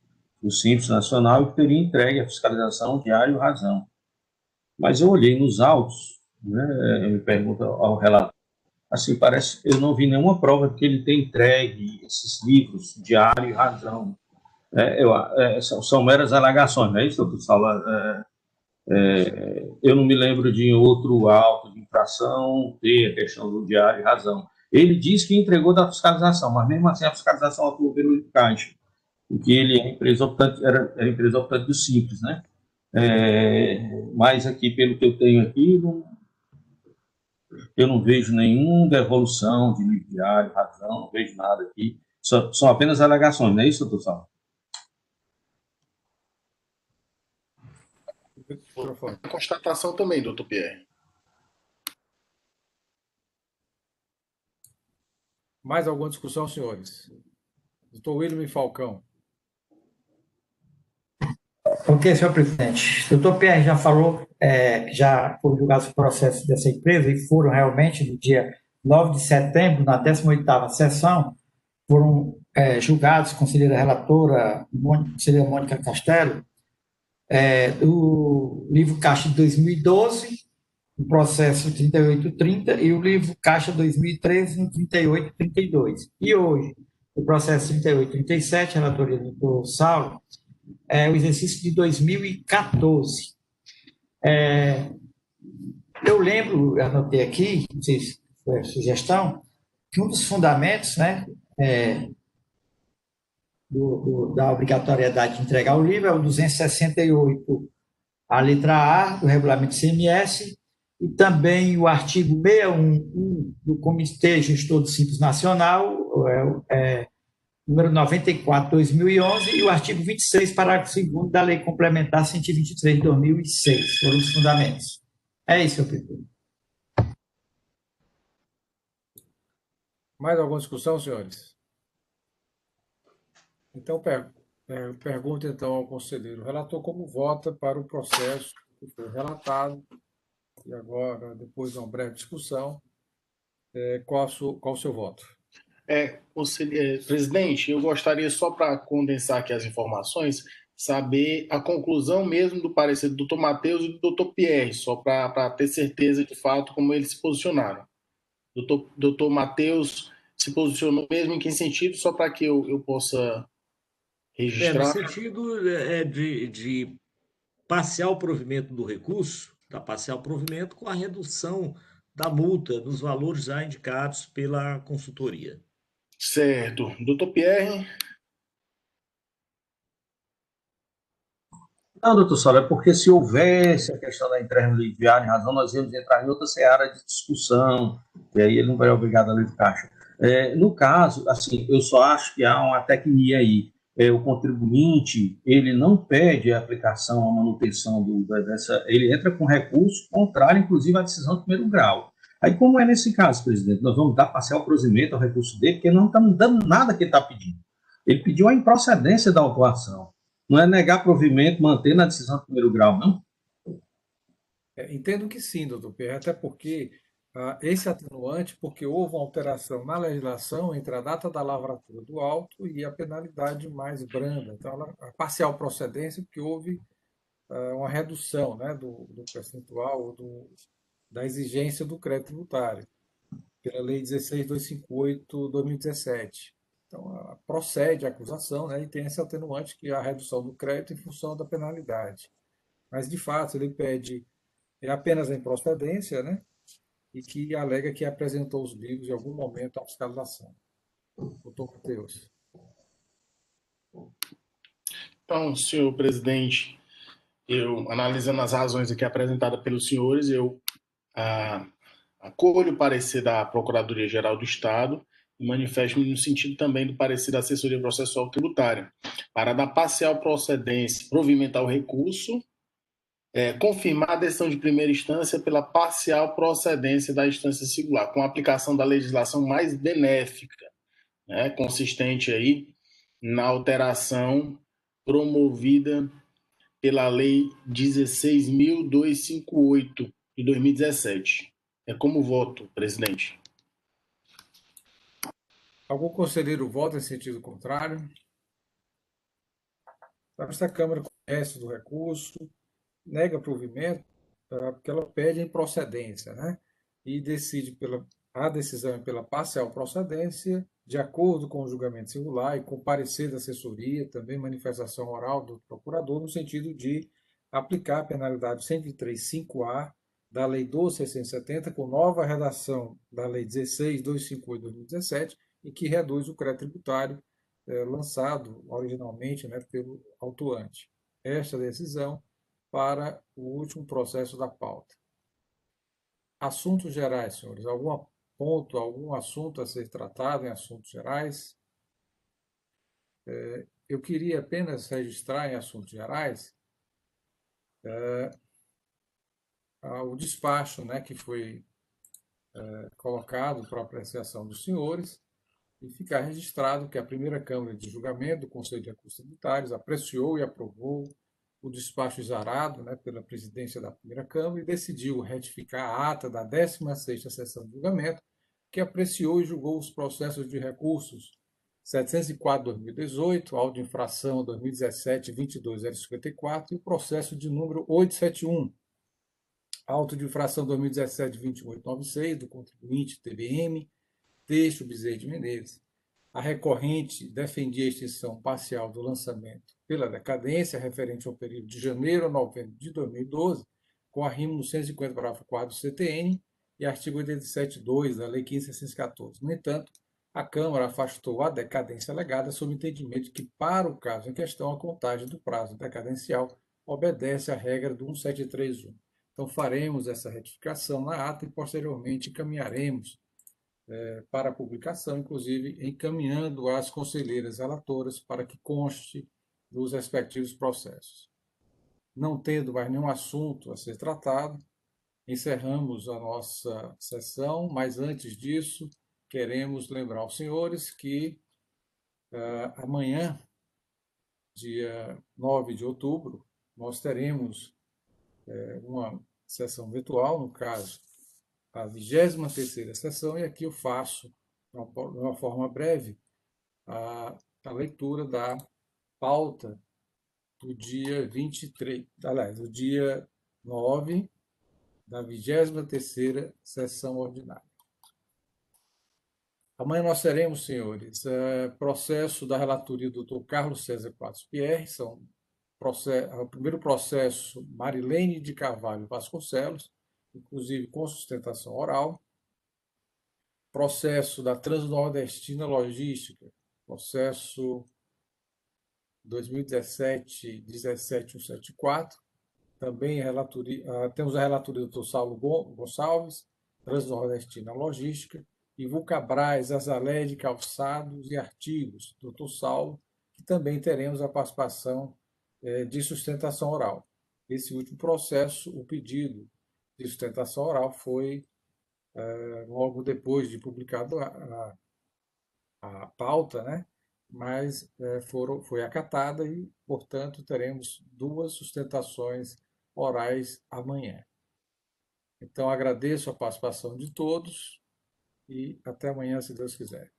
do Simples Nacional e que teria entregue a fiscalização diária e razão. Mas eu olhei nos autos, né? Eu me pergunto ao relator, assim, parece que eu não vi nenhuma prova de que ele tenha entregue esses livros diário e razão. São meras alegações, não é isso, doutor Saulo? Eu não me lembro de outro auto de infração ter a questão do diário e razão. Ele diz que entregou da fiscalização, mas mesmo assim a fiscalização atuou pelo livro caixa, porque ele é empresa optante, era a empresa optante do Simples, né? Mas aqui, pelo que eu tenho aqui, eu não vejo nenhuma devolução de livro diário, razão, não vejo nada aqui. São apenas alegações, não é isso, doutor Saulo? A constatação também, doutor Pierre. Mais alguma discussão, senhores? Doutor William Falcão. Ok, senhor presidente. O doutor Pierre já falou que já foram julgados os processos dessa empresa e foram realmente no dia 9 de setembro, na 18ª sessão, foram julgados, conselheira relatora, conselheira Mônica Castelo, o livro Caixa de 2012, o processo 3830, e o livro Caixa 2013, no 3832. E hoje, o processo 3837, relatoria do doutor Saulo, é o exercício de 2014. Eu lembro, anotei aqui, não sei se foi a sugestão, que um dos fundamentos, né, da obrigatoriedade de entregar o livro é o 268, a letra A do regulamento CMS, e também o artigo 611 do Comitê Gestor do Simples Nacional, número 94/2011, e o artigo 26, parágrafo 2º da Lei Complementar 123 de 2006, foram os fundamentos. É isso, senhor presidente. Mais alguma discussão, senhores? Então, pergunta então ao conselheiro relator como vota para o processo que foi relatado, e agora, depois de uma breve discussão, qual o seu voto? Presidente, eu gostaria, só para condensar aqui as informações, saber a conclusão mesmo do parecer do doutor Matheus e do doutor Pierre, só para ter certeza de fato como eles se posicionaram. Doutor Matheus se posicionou mesmo em que sentido, só para que eu possa registrar? No sentido de parcial provimento do recurso, da parcial provimento com a redução da multa dos valores já indicados pela consultoria. Certo. Doutor Pierre? Não, doutor Saulo, é porque se houvesse a questão da entrega no livro diário, em razão, nós íamos entrar em outra seara de discussão, e aí ele não vai obrigado a ler de caixa. No caso, assim, eu só acho que há uma tecnia aí. O contribuinte, ele não pede a aplicação, a manutenção ele entra com recurso contrário, inclusive, à decisão de primeiro grau. Aí, como é nesse caso, presidente, nós vamos dar parcial provimento ao recurso dele, porque não estamos dando nada que ele está pedindo. Ele pediu a improcedência da autuação. Não é negar provimento, manter na decisão de primeiro grau, não? Entendo que sim, doutor Pierre, até porque esse atenuante, porque houve uma alteração na legislação entre a data da lavratura do auto e a penalidade mais branda. Então, a parcial procedência, porque houve uma redução, né, do percentual da exigência do crédito tributário, pela Lei 16.258/2017. Então, procede a acusação, né, e tem esse atenuante que é a redução do crédito em função da penalidade. Mas, de fato, ele pede apenas a improcedência, né, e que alega que apresentou os livros em algum momento à fiscalização. Doutor Matheus. Então, senhor presidente, eu, analisando as razões aqui apresentadas pelos senhores, eu acolho o parecer da Procuradoria-Geral do Estado e manifesto-me no sentido também do parecer da Assessoria Processual Tributária, para dar parcial procedência, provimentar o recurso, confirmar a decisão de primeira instância pela parcial procedência da instância singular, com a aplicação da legislação mais benéfica, né, consistente aí na alteração promovida pela Lei 16.258 de 2017. Como voto, presidente? Algum conselheiro vota em sentido contrário? Esta Câmara conhece do recurso, nega provimento, porque ela pede a improcedência, né? E decide a decisão é pela parcial procedência, de acordo com o julgamento singular e com parecer da assessoria, também manifestação oral do procurador, no sentido de aplicar a penalidade 103.5A da Lei 12.670, com nova redação da Lei 16.258 de 2017, e que reduz o crédito tributário lançado originalmente, né, pelo autuante. Esta decisão para o último processo da pauta. Assuntos gerais, senhores. Algum ponto, algum assunto a ser tratado em assuntos gerais? Eu queria apenas registrar em assuntos gerais o despacho, né, que foi colocado para apreciação dos senhores, e ficar registrado que a primeira Câmara de Julgamento do Conselho de Recursos Tributários apreciou e aprovou o despacho exarado, né, pela presidência da primeira Câmara, e decidiu retificar a ata da 16ª Sessão de Julgamento, que apreciou e julgou os processos de recursos 704/2018, auto de infração 2017-22.054 e o processo de número 871, auto de infração 2017-21.896, do contribuinte TBM, Teixo Bezerra de Menezes, A recorrente defendia a extinção parcial do lançamento pela decadência referente ao período de janeiro a novembro de 2012, com arrimo no 150, parágrafo 4 do CTN e artigo 87.2 da Lei 15.614. No entanto, a Câmara afastou a decadência alegada sob entendimento de que, para o caso em questão, a contagem do prazo decadencial obedece à regra do 1731. Então, faremos essa retificação na ata e, posteriormente, encaminharemos para a publicação, inclusive encaminhando às conselheiras relatoras para que conste dos respectivos processos. Não tendo mais nenhum assunto a ser tratado, encerramos a nossa sessão, mas antes disso, queremos lembrar aos senhores que amanhã, dia 9 de outubro, nós teremos uma sessão virtual, no caso, a 23ª sessão, e aqui eu faço, de uma forma breve, a leitura da pauta do dia 23, aliás, do dia 9 da 23ª sessão ordinária. Amanhã nós teremos, senhores, processo da relatoria do Dr. Carlos César Quadros Pierre, o primeiro processo Marilene de Carvalho Vasconcelos, inclusive com sustentação oral, processo da Transnordestina Logística, processo 2017-17174, também temos a relatoria do Dr. Saulo Gonçalves, Transnordestina Logística, e Vulcabras, Azalé de Calçados e Artigos, Dr. Saulo, que também teremos a participação de sustentação oral. Esse último processo, o pedido de sustentação oral foi logo depois de publicado a pauta, né? Mas foi acatada e, portanto, teremos 2 sustentações orais amanhã. Então, agradeço a participação de todos e até amanhã, se Deus quiser.